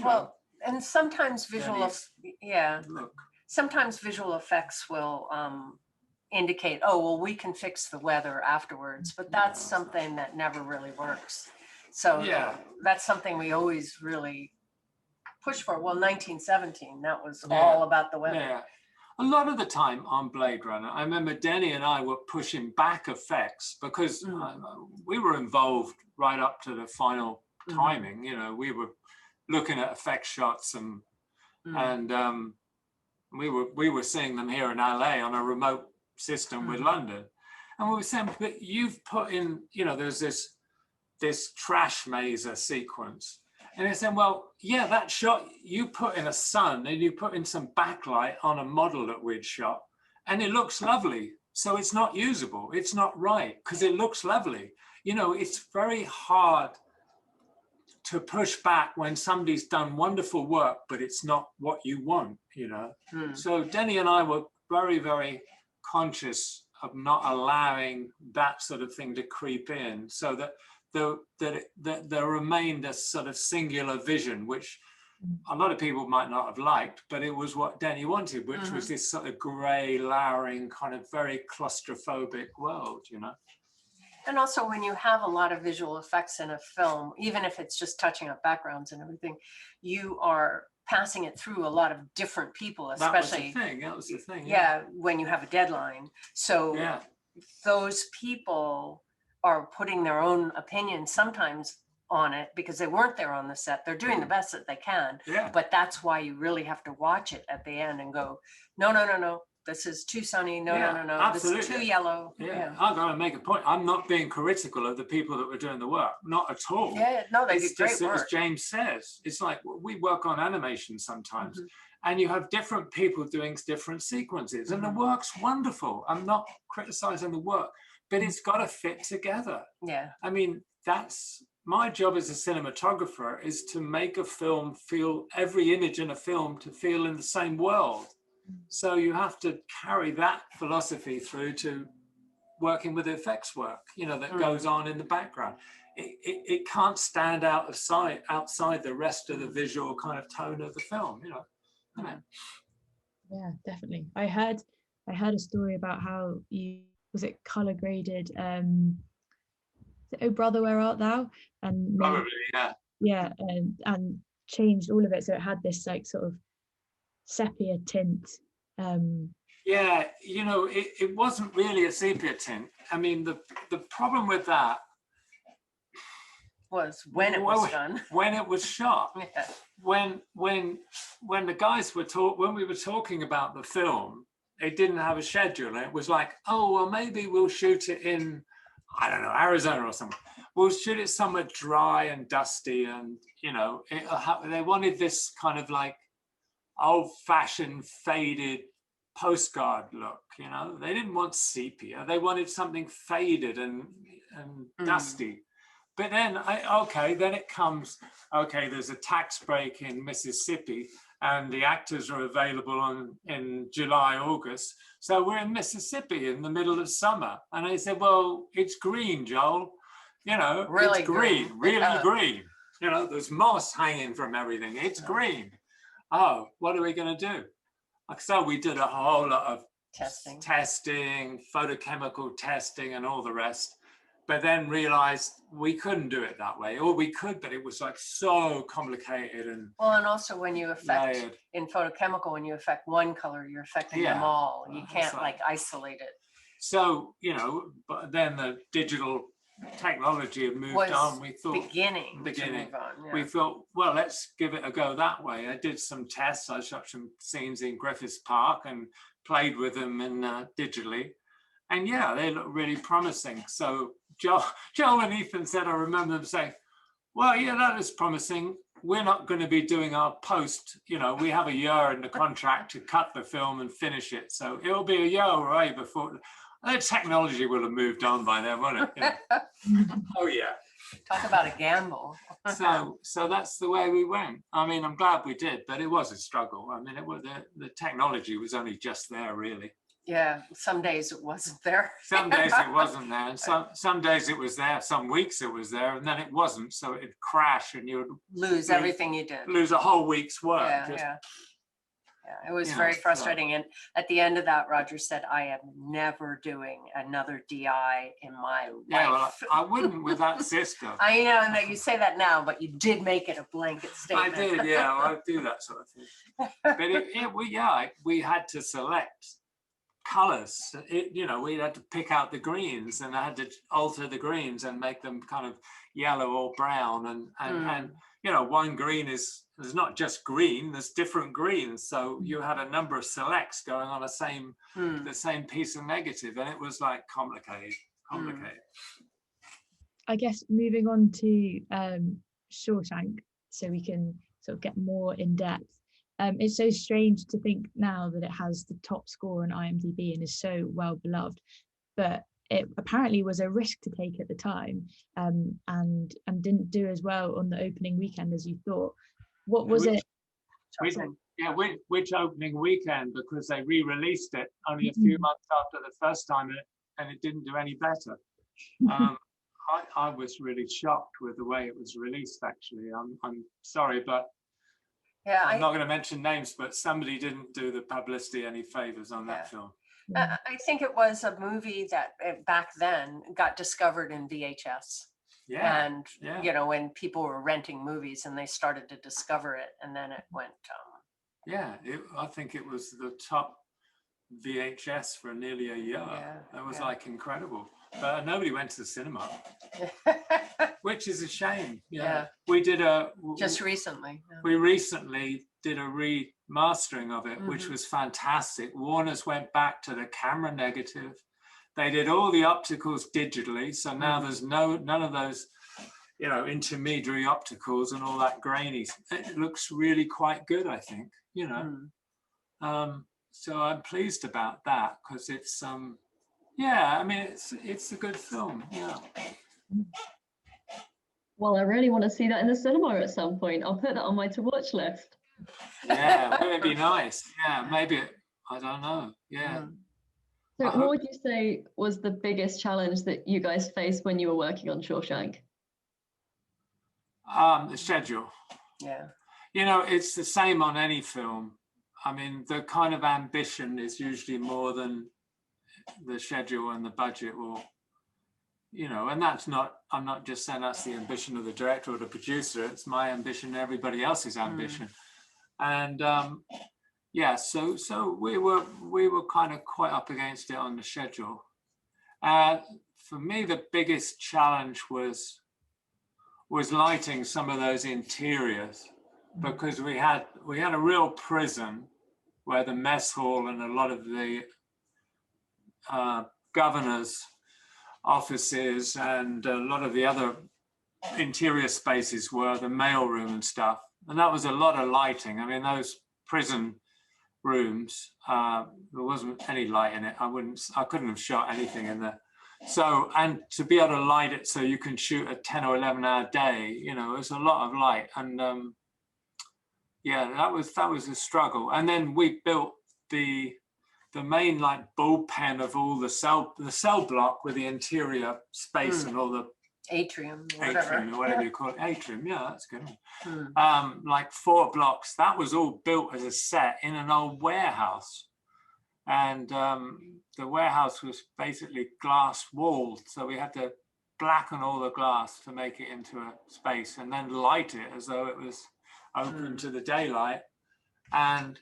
well, and sometimes look. Sometimes visual effects will indicate, oh, well, we can fix the weather afterwards, but that's something that never really works. So that's something we always really push for. Well, 1917, that was all about the weather. Yeah. A lot of the time on Blade Runner, I remember Denny and I were pushing back effects because we were involved right up to the final timing. You know, we were looking at effect shots and we were seeing them here in LA on a remote system with London. And we were saying, but you've put in, you know, there's this trash mazer sequence. And they said, well, yeah, that shot, you put in a sun and you put in some backlight on a model that we'd shot, and it looks lovely. So it's not usable. It's not right because it looks lovely. You know, it's very hard to push back when somebody's done wonderful work, but it's not what you want, you know. So Denny and I were very, very conscious of not allowing that sort of thing to creep in, so that there remained a sort of singular vision, which a lot of people might not have liked, but it was what Denny wanted, which was this sort of grey, lowering, kind of very claustrophobic world, you know. And also when you have a lot of visual effects in a film, even if it's just touching up backgrounds and everything, you are passing it through a lot of different people, especially that was the thing. Yeah, when you have a deadline. So those people are putting their own opinion sometimes on it because they weren't there on the set. They're doing the best that they can. But that's why you really have to watch it at the end and go, no. This is too sunny. No. Absolutely. This is too yellow. I've got to make a point. I'm not being critical of the people that were doing the work. Not at all. Yeah, no, they did great work. As James says, it's like we work on animation sometimes, and you have different people doing different sequences, and the work's wonderful. I'm not criticizing the work, but it's got to fit together. Yeah. I mean, that's my job as a cinematographer is to make a film feel, every image in a film to feel in the same world. So you have to carry that philosophy through to working with effects work, you know, that goes on in the background. It can't stand outside the rest of the visual kind of tone of the film, you know. Yeah, definitely. I heard a story about how you, was it color graded Oh Brother, Where Art Thou? And Probably, yeah. and changed all of it so it had this like sort of sepia tint. Yeah, you know, it wasn't really a sepia tint. I mean, the problem with that was when it was done. When it was shot. Yeah. When the guys were when we were talking about the film, it didn't have a schedule. It was like, oh, well, maybe we'll shoot it in, I don't know, Arizona or somewhere. We'll shoot it somewhere dry and dusty, and you know, they wanted this kind of like old-fashioned faded postcard look, you know. They didn't want sepia, they wanted something faded and dusty. But then then it comes, okay, there's a tax break in Mississippi and the actors are available in July, August, so we're in Mississippi in the middle of summer. And I said, well, it's green, Joel, you know, really it's green, really green, you know, there's moss hanging from everything, it's green. Oh, what are we going to do? So we did a whole lot of testing, photochemical testing and all the rest, but then realized we couldn't do it that way. Or we could, but it was like so complicated. And well, and also when you affect layered. In photochemical, when you affect one color, you're affecting them all. You can't like isolate it. So, you know, but then the digital technology had moved on. We thought beginning to move on, yeah. We thought, well, let's give it a go that way. I did some tests. I shot some scenes in Griffiths Park and played with them digitally, and yeah, they look really promising. So Joe and Ethan said, I remember them saying, well, yeah, that is promising. We're not going to be doing our post, you know, we have a year in the contract to cut the film and finish it, so it'll be a year away before the technology will have moved on by then, won't it? Yeah. Oh yeah. Talk about a gamble. So that's the way we went. I mean, I'm glad we did, but it was a struggle. I mean, the technology was only just there, really. Yeah, some days it wasn't there. Some days it wasn't there, and some days it was there. Some weeks it was there, and then it wasn't. So it'd crash, and you would lose everything you did. Lose a whole week's work. Yeah, it was very frustrating. And at the end of that, Roger said, I am never doing another DI in my life. Yeah, well, I wouldn't with that system. I know that you say that now, but you did make it a blanket statement. I did, yeah, I do that sort of thing. But we had to select colors. You know, we had to pick out the greens, and I had to alter the greens and make them kind of yellow or brown. And you know, one green there's not just green, there's different greens. So you had a number of selects going on the same piece of negative, and it was like complicated. I guess moving on to Shawshank, so we can sort of get more in depth. It's so strange to think now that it has the top score on IMDb and is so well beloved, but it apparently was a risk to take at the time, and didn't do as well on the opening weekend as you thought. What was it? Which opening weekend? Because they re-released it only a few months after the first time, and it didn't do any better. I was really shocked with the way it was released. Actually, I'm sorry, but I'm not going to mention names, but somebody didn't do the publicity any favors on that film. I think it was a movie that back then got discovered in VHS. Yeah. And, you know, when people were renting movies and they started to discover it, and then it went. I think it was the top VHS for nearly a year. That was like incredible. But nobody went to the cinema, which is a shame. We did just recently. We recently did a remastering of it, which was fantastic. Warner's went back to the camera negative. They did all the opticals digitally, so now there's none of those, you know, intermediary opticals and all that grainy. It looks really quite good, I think. You know, so I'm pleased about that, because it's I mean, it's a good film. Yeah. Well, I really want to see that in the cinema at some point. I'll put that on my to-watch list. Yeah, wouldn't it be nice? Yeah, maybe, I don't know. Yeah. So what would you say was the biggest challenge that you guys faced when you were working on Shawshank? The schedule. Yeah. You know, it's the same on any film. I mean, the kind of ambition is usually more than the schedule and the budget will, you know, and that's not, I'm not just saying that's the ambition of the director or the producer, it's my ambition and everybody else's ambition. And yeah, so we were kind of quite up against it on the schedule. For me, the biggest challenge was lighting some of those interiors, because we had a real prison where the mess hall and a lot of the governor's offices and a lot of the other interior spaces were, the mailroom and stuff. And that was a lot of lighting. I mean, those prison rooms, there wasn't any light in it. I couldn't have shot anything in there. So, and to be able to light it so you can shoot a 10 or 11 hour day, you know, it's a lot of light. And yeah, that was a struggle. And then we built the main like bullpen of all the cell block with the interior space and all the atrium, whatever you call it. Atrium, yeah, that's good. Like 4 blocks. That was all built as a set in an old warehouse. And the warehouse was basically glass walled, so we had to blacken all the glass to make it into a space, and then light it as though it was open to the daylight, and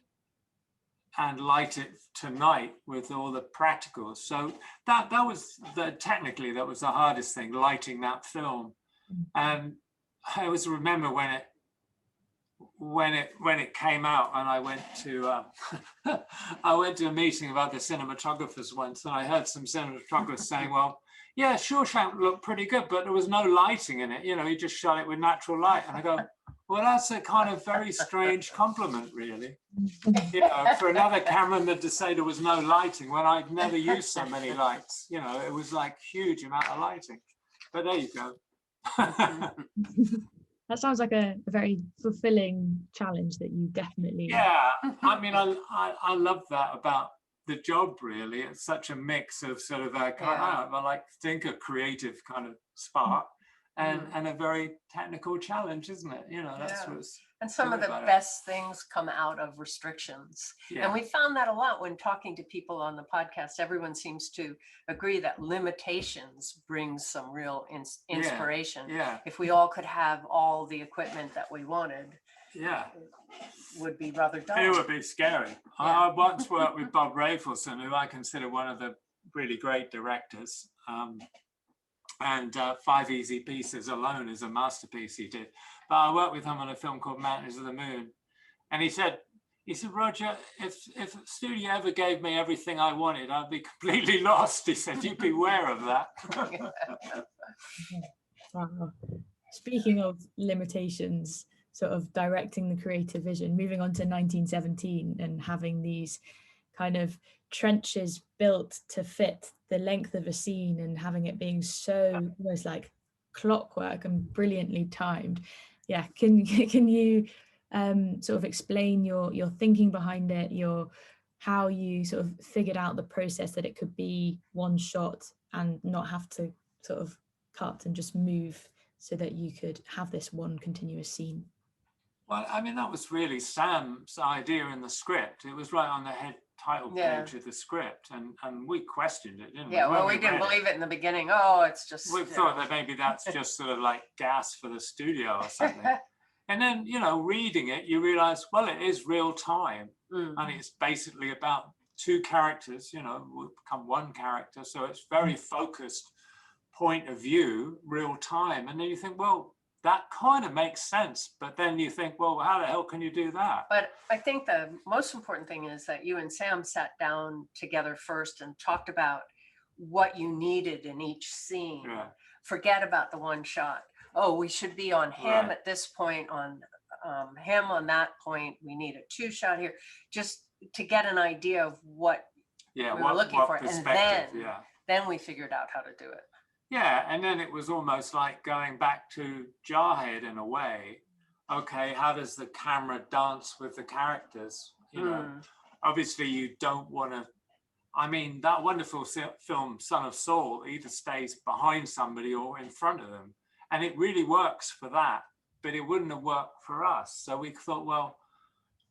light it to night with all the practicals. So that was technically that was the hardest thing, lighting that film. And I always remember when it came out, and I went to a meeting of other cinematographers once, and I heard some cinematographers saying, well, yeah, Shawshank looked pretty good, but there was no lighting in it. You know, he just shot it with natural light. And I go, well, that's a kind of very strange compliment, really. You know, for another cameraman to say there was no lighting when I'd never used so many lights. You know, it was like huge amount of lighting. But there you go. That sounds like a very fulfilling challenge that you definitely. Yeah, I mean, I love that about the job, really. It's such a mix of sort of I like to think a creative kind of spark and a very technical challenge, isn't it? You know, that's what's. And some of the best things come out of restrictions. Yeah. And we found that a lot when talking to people on the podcast. Everyone seems to agree that limitations bring some real inspiration. Yeah. If we all could have all the equipment that we wanted, it would be rather dull. It would be scary. Yeah. I once worked with Bob Rafelson, who I consider one of the really great directors. And 5 Easy Pieces alone is a masterpiece he did. But I worked with him on a film called Mountains of the Moon. And he said, Roger, if the studio ever gave me everything I wanted, I'd be completely lost. He said, you beware of that. Wow. Speaking of limitations, sort of directing the creative vision, moving on to 1917 and having these kind of trenches built to fit the length of a scene and having it being so almost like clockwork and brilliantly timed. Yeah, can you sort of explain your thinking behind it, how you sort of figured out the process that it could be one shot and not have to sort of cut and just move so that you could have this one continuous scene? Well, I mean, that was really Sam's idea in the script. It was right on the head title page of the script, and we questioned it, didn't we? Yeah, well, we didn't believe it in the beginning. Oh, it's just... We thought that maybe that's just sort of like gas for the studio or something. And then, you know, reading it, you realize, well, it is real time. And it's basically about 2 characters, you know, will become 1 character. So it's very focused point of view, real time. And then you think, well, that kind of makes sense, but then you think, well, how the hell can you do that? But I think the most important thing is that you and Sam sat down together first and talked about what you needed in each scene. Yeah. Forget about the one shot. Oh, we should be on him at this point, on him on that point. We need a 2 shot here, just to get an idea of what we were looking for. And then we figured out how to do it. Yeah, and then it was almost like going back to Jarhead in a way. Okay, how does the camera dance with the characters? You know, obviously you don't want to. I mean, that wonderful film, Son of Saul, either stays behind somebody or in front of them, and it really works for that. But it wouldn't have worked for us. So we thought, well,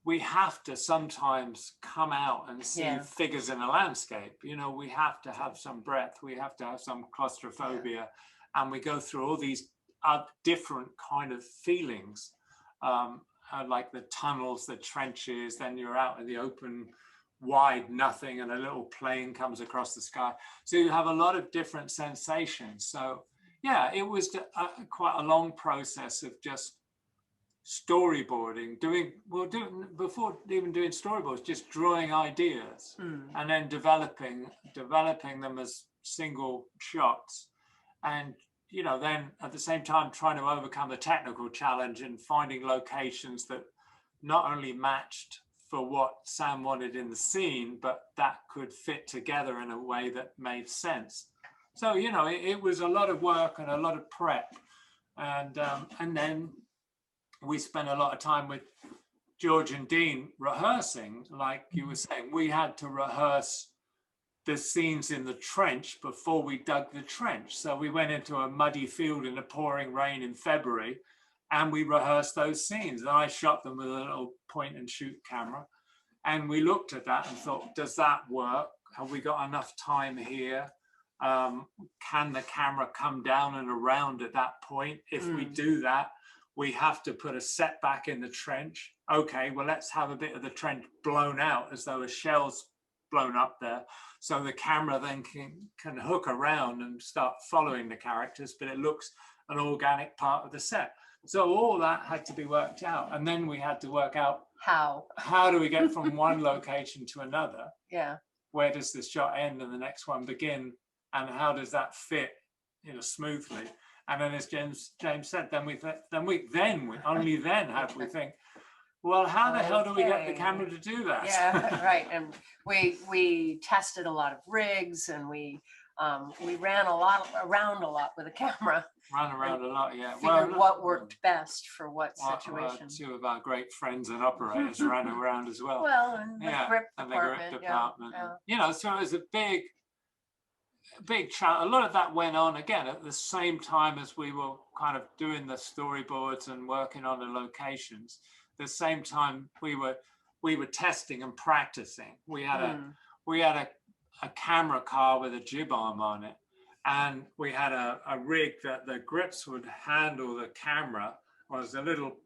we have to sometimes come out and see figures in a landscape. You know, we have to have some breadth. We have to have some claustrophobia, and we go through all these different kind of feelings, like the tunnels, the trenches. Then you're out in the open, wide nothing, and a little plane comes across the sky. So you have a lot of different sensations. So yeah, it was quite a long process of just storyboarding, before even doing storyboards, just drawing ideas and then developing them as single shots, and you know, then at the same time trying to overcome the technical challenge and finding locations that not only matched for what Sam wanted in the scene, but that could fit together in a way that made sense. So you know, it was a lot of work and a lot of prep, and then we spent a lot of time with George and Dean rehearsing. Like you were saying, we had to rehearse the scenes in the trench before we dug the trench. So we went into a muddy field in the pouring rain in February, and we rehearsed those scenes. And I shot them with a little point and shoot camera. And we looked at that and thought, does that work? Have we got enough time here? Can the camera come down and around at that point? If we do that, we have to put a setback in the trench. Okay, well, let's have a bit of the trench blown out as though a shell's blown up there. So the camera then can hook around and start following the characters, but it looks an organic part of the set. So all that had to be worked out. And then we had to work out how do we get from one location to another? Yeah. Where does this shot end and the next one begin? And how does that fit, you know, smoothly? And then, as James said, then we only then had we think, well, how the hell do we get the camera to do that? Yeah, right. And we tested a lot of rigs, and we ran around a lot with a camera. Ran around a lot, yeah. Figured what worked best for what situation. Two of our great friends and operators ran around as well. Well, and the grip department. Yeah. You know, so it was a big challenge. A lot of that went on again at the same time as we were kind of doing the storyboards and working on the locations. At the same time we were testing and practicing. We had a camera car with a jib arm on it, and we had a rig that the grips would handle the camera. Was a little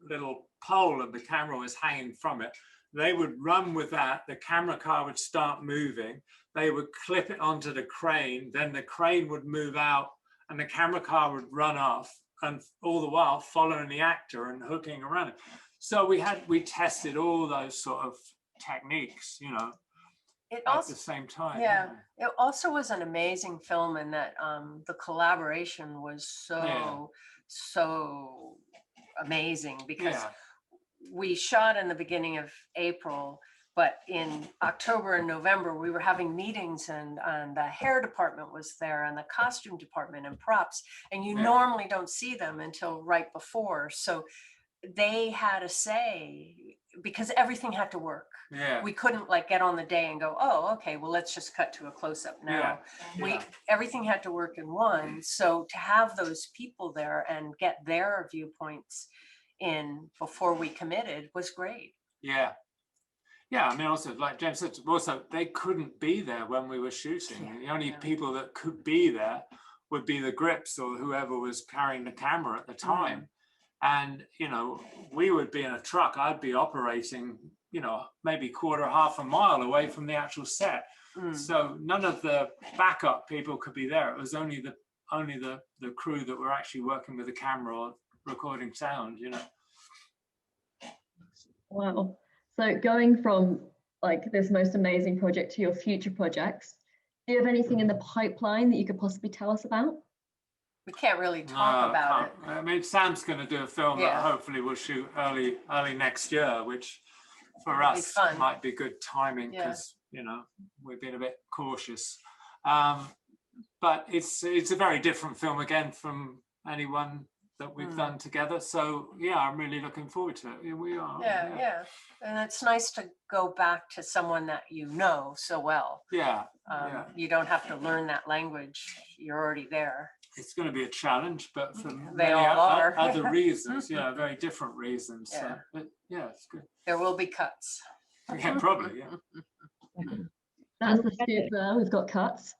pole, and the camera was hanging from it. They would run with that. The camera car would start moving. They would clip it onto the crane. Then the crane would move out, and the camera car would run off, and all the while following the actor and hooking around it. So we tested all those sort of techniques, you know, at the same time. Yeah, it also was an amazing film in that the collaboration was so amazing, because we shot in the beginning of April, but in October and November we were having meetings, and the hair department was there, and the costume department, and props, and you normally don't see them until right before. So they had a say, because everything had to work. We couldn't like get on the day and go, oh, okay, well, let's just cut to a close-up now. Everything had to work in one. So to have those people there and get their viewpoints in before we committed was great. Yeah, I mean, also, like James said, also they couldn't be there when we were shooting. The only people that could be there would be the grips or whoever was carrying the camera at the time. And, you know, we would be in a truck. I'd be operating, you know, maybe half a mile away from the actual set. So none of the backup people could be there. It was only the crew that were actually working with the camera or recording sound, you know. Wow. So going from like this most amazing project to your future projects, do you have anything in the pipeline that you could possibly tell us about? We can't really talk about it. I mean, Sam's going to do a film that hopefully we'll shoot early next year, which for us might be good timing, because you know, we've been a bit cautious. But but it's a very different film again from anyone that we've done together. So yeah, I'm really looking forward to it. Here we are. Yeah. And it's nice to go back to someone that you know so well. Yeah. You don't have to learn that language. You're already there. It's going to be a challenge, but for They all are. other reasons, very different reasons. Yeah. But yeah, it's good. There will be cuts. Yeah, probably. Yeah. That's the scoop there. We've got cuts.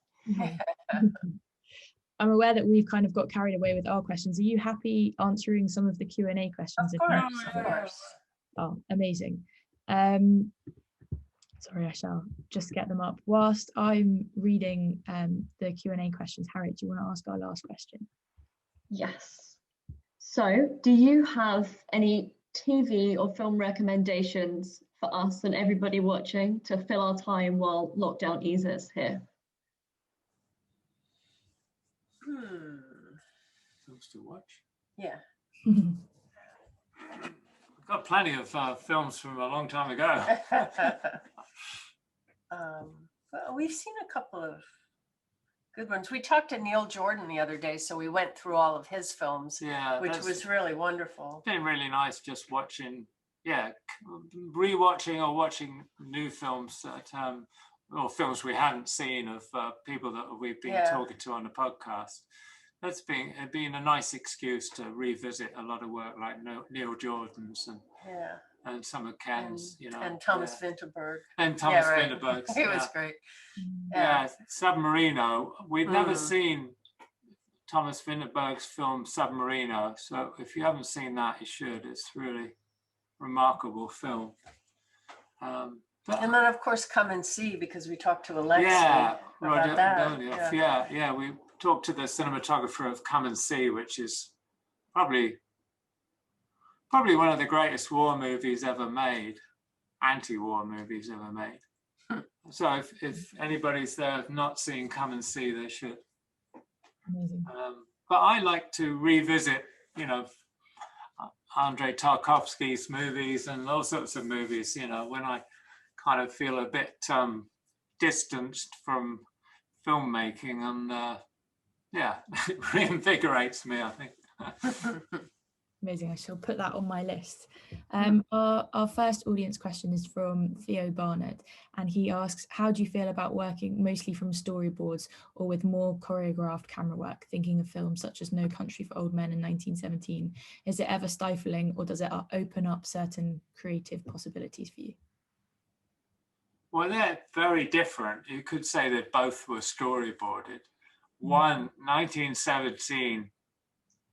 I'm aware that we've kind of got carried away with our questions. Are you happy answering some of the Q&A questions? Of course. Oh, amazing. Sorry, I shall just get them up. Whilst I'm reading the Q&A questions, Harriet, do you want to ask our last question? Yes. So, do you have any TV or film recommendations for us and everybody watching to fill our time while lockdown eases here? Films to watch. Yeah. We've got plenty of films from a long time ago. Well, we've seen a couple of good ones. We talked to Neil Jordan the other day, so we went through all of his films, which was really wonderful. It's been really nice just watching, rewatching or watching new films that, or films we hadn't seen of people that we've been talking to on the podcast. That's been a nice excuse to revisit a lot of work like Neil Jordan's and some of Ken's, and Thomas Vinterberg. And Thomas Vinterberg. He was great. Yeah, Submarino. We'd never seen Thomas Vinterberg's film Submarino, so if you haven't seen that, you should. It's really remarkable film. And then, of course, Come and See, because we talked to Alexi about that. Yeah, we talked to the cinematographer of Come and See, which is probably one of the greatest war movies ever made, anti-war movies ever made. So if anybody's there not seen Come and See, they should. Amazing. But I like to revisit, Andrei Tarkovsky's movies and all sorts of movies, when I kind of feel a bit distanced from filmmaking, and it reinvigorates me, I think. Amazing. I shall put that on my list. Our first audience question is from Theo Barnett, and he asks, how do you feel about working mostly from storyboards or with more choreographed camera work, thinking of films such as No Country for Old Men in 1917? Is it ever stifling, or does it open up certain creative possibilities for you? Well, they're very different. You could say that both were storyboarded. 1917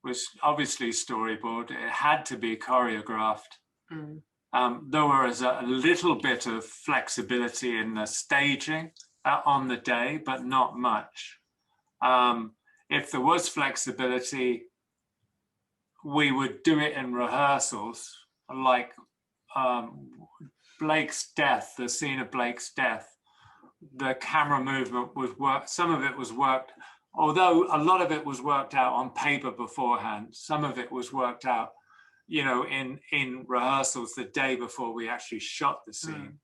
was obviously storyboard. It had to be choreographed. There was a little bit of flexibility in the staging on the day, but not much. If there was flexibility, we would do it in rehearsals, like Blake's death, the scene of Blake's death. The camera movement was worked, some of it was worked, although a lot of it was worked out on paper beforehand. Some of it was worked out, in rehearsals the day before we actually shot the scene.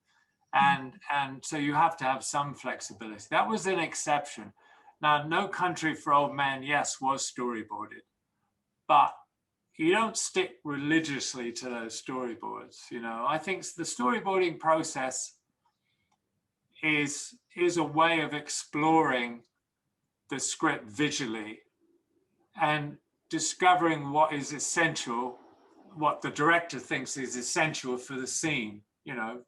And so you have to have some flexibility. That was an exception. Now, No Country for Old Men, yes, was storyboarded, but you don't stick religiously to those storyboards. I think the storyboarding process is a way of exploring the script visually and discovering what is essential, what the director thinks is essential for the scene,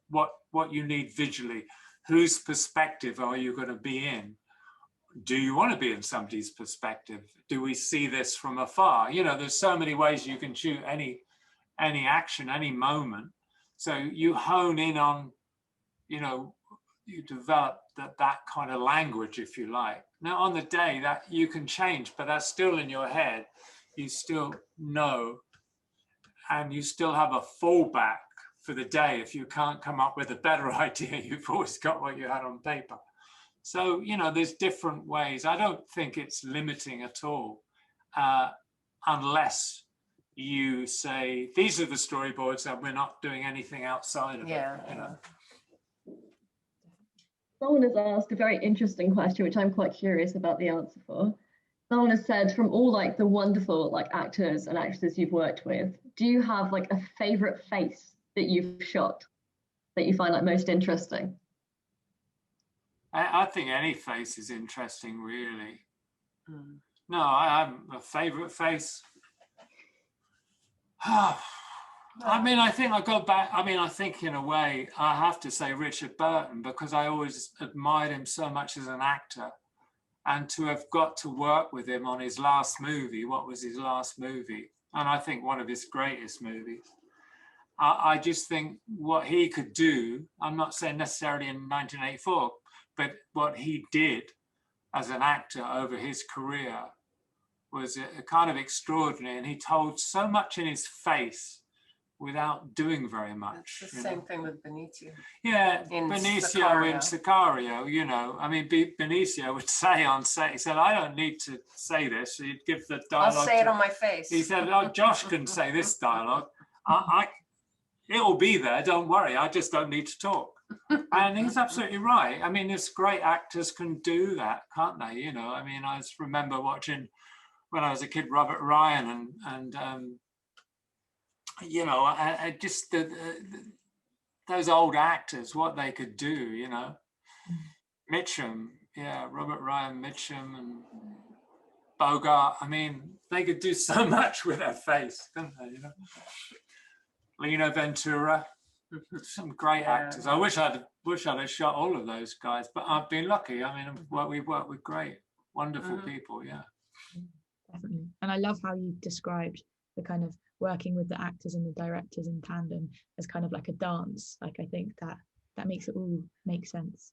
what you need visually. Whose perspective are you going to be in? Do you want to be in somebody's perspective? Do we see this from afar? There's so many ways you can shoot any action, any moment. So you hone in on, you develop that kind of language, if you like. Now, on the day, that you can change, but that's still in your head. You still know, and you still have a fallback for the day. If you can't come up with a better idea, you've always got what you had on paper. So, there's different ways. I don't think it's limiting at all, unless you say, these are the storyboards and we're not doing anything outside of it. Someone has asked a very interesting question, which I'm quite curious about the answer for. Someone has said, from all like the wonderful like actors and actresses you've worked with, do you have like a favorite face that you've shot that you find like most interesting? I think any face is interesting, really. No, I have a favorite face. I mean, I think I go back. I mean, I think in a way, I have to say Richard Burton, because I always admired him so much as an actor. And to have got to work with him on his last movie, what was his last movie? And I think one of his greatest movies. I just think what he could do, I'm not saying necessarily in 1984, but what he did as an actor over his career was a kind of extraordinary. And he told so much in his face without doing very much. It's the same thing with Benicio. Yeah, in Benicio in Sicario, you know. I mean, Benicio would say on set, he said, I don't need to say this. He'd give the dialogue. I'll say it on my face. He said, oh, Josh can say this dialogue. It'll be there, don't worry. I just don't need to talk. And he's absolutely right. I mean, there's great actors can do that, can't they? You know, I mean, I just remember watching when I was a kid, Robert Ryan and you know, I just those old actors, what they could do, you know. Mitchum, yeah, Robert Ryan, Mitchum, and Bogart. I mean, they could do so much with their face, couldn't they? You know, Lino Ventura, some great actors. I wish I'd have shot all of those guys, but I've been lucky. I mean, we've worked with great, wonderful people. Yeah, definitely. And I love how you described the kind of working with the actors and the directors in tandem as kind of like a dance. Like, I think that makes it all make sense.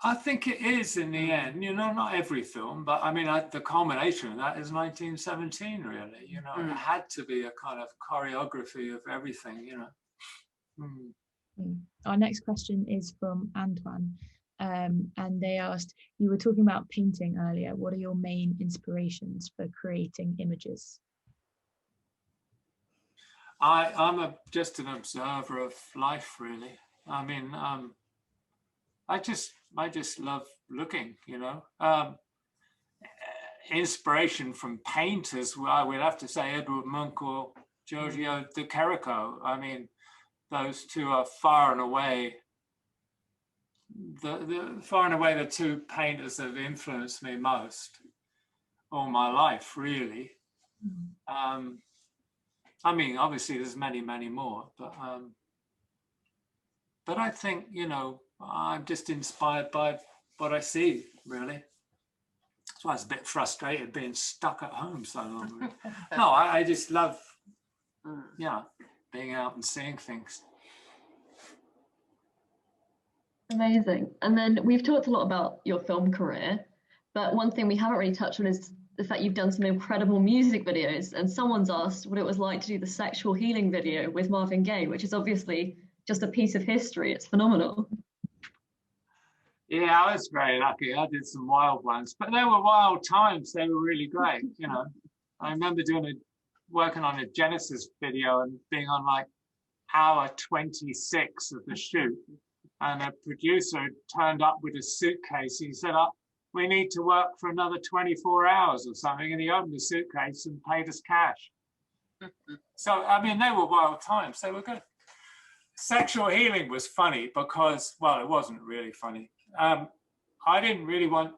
I think it is in the end, you know, not every film, but I mean, the culmination of that is 1917, really, you know. It had to be a kind of choreography of everything, you know. Our next question is from Antoine, and they asked, you were talking about painting earlier. What are your main inspirations for creating images? I'm just an observer of life, really. I mean, I just love looking, you know. Inspiration from painters, I would have to say Edward Munch or Giorgio de Chirico. I mean, those two are far and away the two painters that have influenced me most all my life, really. I mean, obviously there's many, many more, but I think, you know, I'm just inspired by what I see, really. That's why I was a bit frustrated being stuck at home so long. Really. No, I just love, yeah, being out and seeing things. Amazing. And then we've talked a lot about your film career, but one thing we haven't really touched on is the fact you've done some incredible music videos. And someone's asked what it was like to do the Sexual Healing video with Marvin Gaye, which is obviously just a piece of history. It's phenomenal. Yeah, I was very lucky. I did some wild ones, but they were wild times. They were really great, you know. I remember working on a Genesis video and being on like hour 26 of the shoot. And a producer turned up with a suitcase. He said, we need to work for another 24 hours or something. And he opened the suitcase and paid us cash. So, I mean, they were wild times. They were good. Sexual Healing was funny because, well, it wasn't really funny. I didn't really want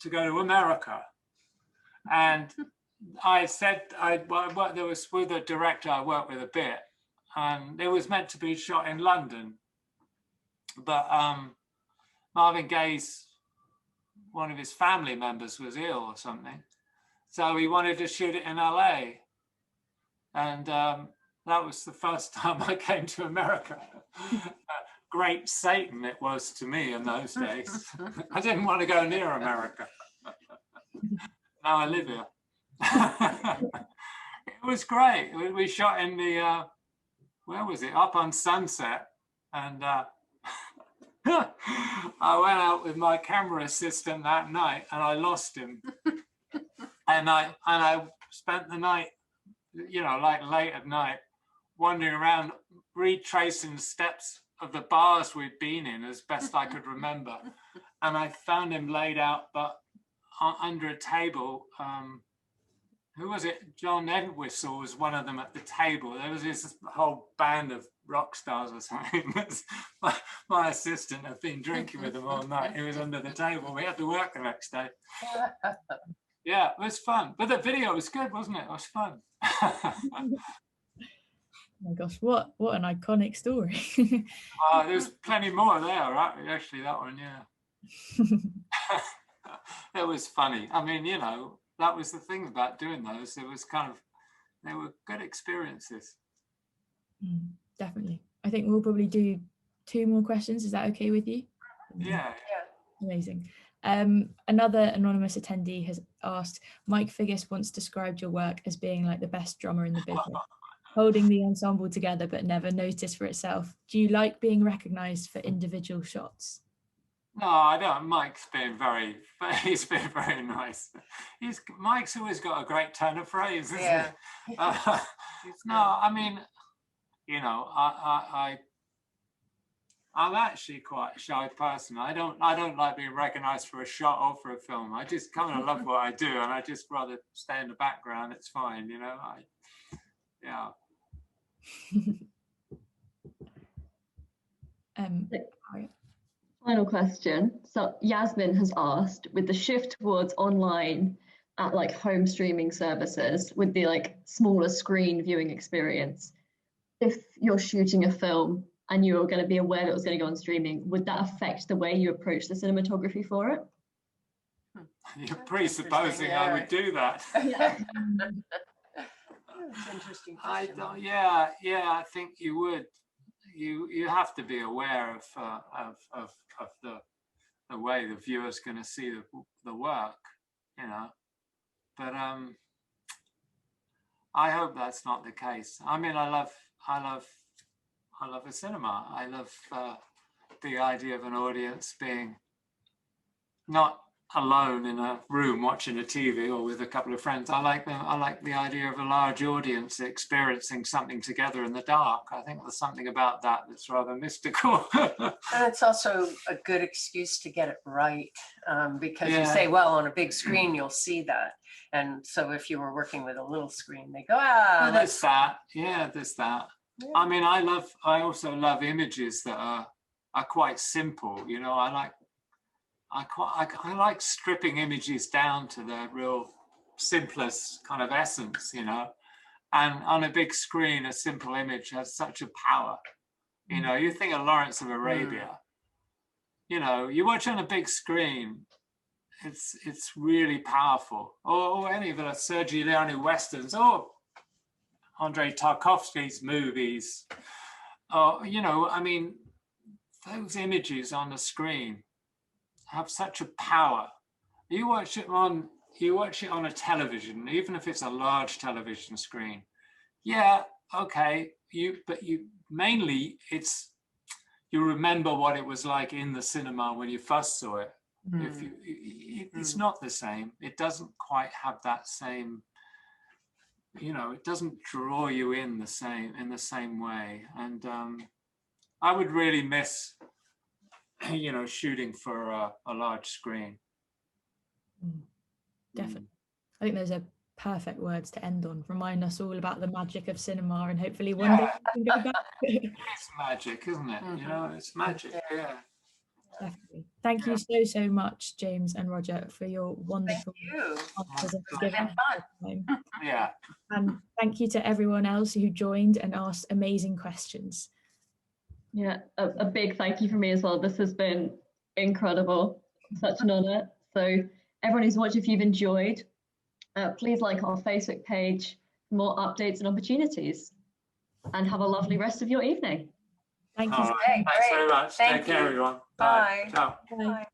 to go to America. And I said, there was with a director I worked with a bit, and it was meant to be shot in London. But Marvin Gaye's, one of his family members was ill or something. So he wanted to shoot it in LA. And that was the first time I came to America. Great Satan it was to me in those days. I didn't want to go near America. Now I live here. It was great. We shot in the, where was it? Up on Sunset. And I went out with my camera assistant that night and I lost him. and I spent the night, you know, like late at night, wandering around, retracing the steps of the bars we'd been in as best I could remember. and I found him laid out, but under a table. Who was it? John Entwistle was one of them at the table. There was this whole band of rock stars or something. My assistant had been drinking with them all night. He was under the table. We had to work the next day. Yeah, it was fun. But the video was good, wasn't it? It was fun. Oh my gosh, what an iconic story. There's plenty more there, right? Actually, that one, yeah. It was funny. I mean, you know, that was the thing about doing those. It was kind of, they were good experiences. Definitely. I think we'll probably do 2 more questions. Is that okay with you? Yeah. Amazing. Another anonymous attendee has asked, Mike Figgis once described your work as being like the best drummer in the business, holding the ensemble together but never noticed for itself. Do you like being recognized for individual shots? No, I don't. Mike's been very nice. Mike's always got a great turn of phrase, isn't he? No, I mean, you know, I'm actually quite a shy person. I don't like being recognized for a shot or for a film. I just kind of love what I do, and I just rather stay in the background. It's fine, you know. Final question. So Yasmin has asked, with the shift towards online at like home streaming services, with the like smaller screen viewing experience, if you're shooting a film and you're going to be aware that it was going to go on streaming, would that affect the way you approach the cinematography for it? You're presupposing I would do that. That's interesting. I think you would. You have to be aware of the way the viewer's going to see the work, you know. But I hope that's not the case. I mean, I love a cinema. I love the idea of an audience being not alone in a room watching a TV or with a couple of friends. I like the idea of a large audience experiencing something together in the dark. I think there's something about that that's rather mystical. And it's also a good excuse to get it right, because you say, well, on a big screen you'll see that, and so if you were working with a little screen, they go, well, there's that. Yeah, there's that. Yeah. I mean, I also love images that are quite simple. You know, I like stripping images down to their real simplest kind of essence, you know. And on a big screen, a simple image has such a power. You know, you think of Lawrence of Arabia, you know, you watch on a big screen, it's really powerful. Or any of the Sergio Leone westerns, or Andrei Tarkovsky's movies. You know, I mean, those images on the screen have such a power. You watch it on a television, even if it's a large television screen. Yeah, okay. But mainly you remember what it was like in the cinema when you first saw it. It's not the same. It doesn't quite have that same. You know, it doesn't draw you in the same way. And I would really miss, you know, shooting for a large screen. Definitely. I think those are perfect words to end on. Remind us all about the magic of cinema, and hopefully one day we can go back. It's magic, isn't it? You know, it's magic. Yeah. Definitely. Thank you so much, James and Roger, for your wonderful answers and for giving us time. Yeah. And thank you to everyone else who joined and asked amazing questions. Yeah, a big thank you from me as well. This has been incredible. Such an honor. So everyone who's watched, if you've enjoyed, please like our Facebook page for more updates and opportunities. And have a lovely rest of your evening. Thank you. Thanks very much. Take care, everyone. Bye. Ciao. Bye.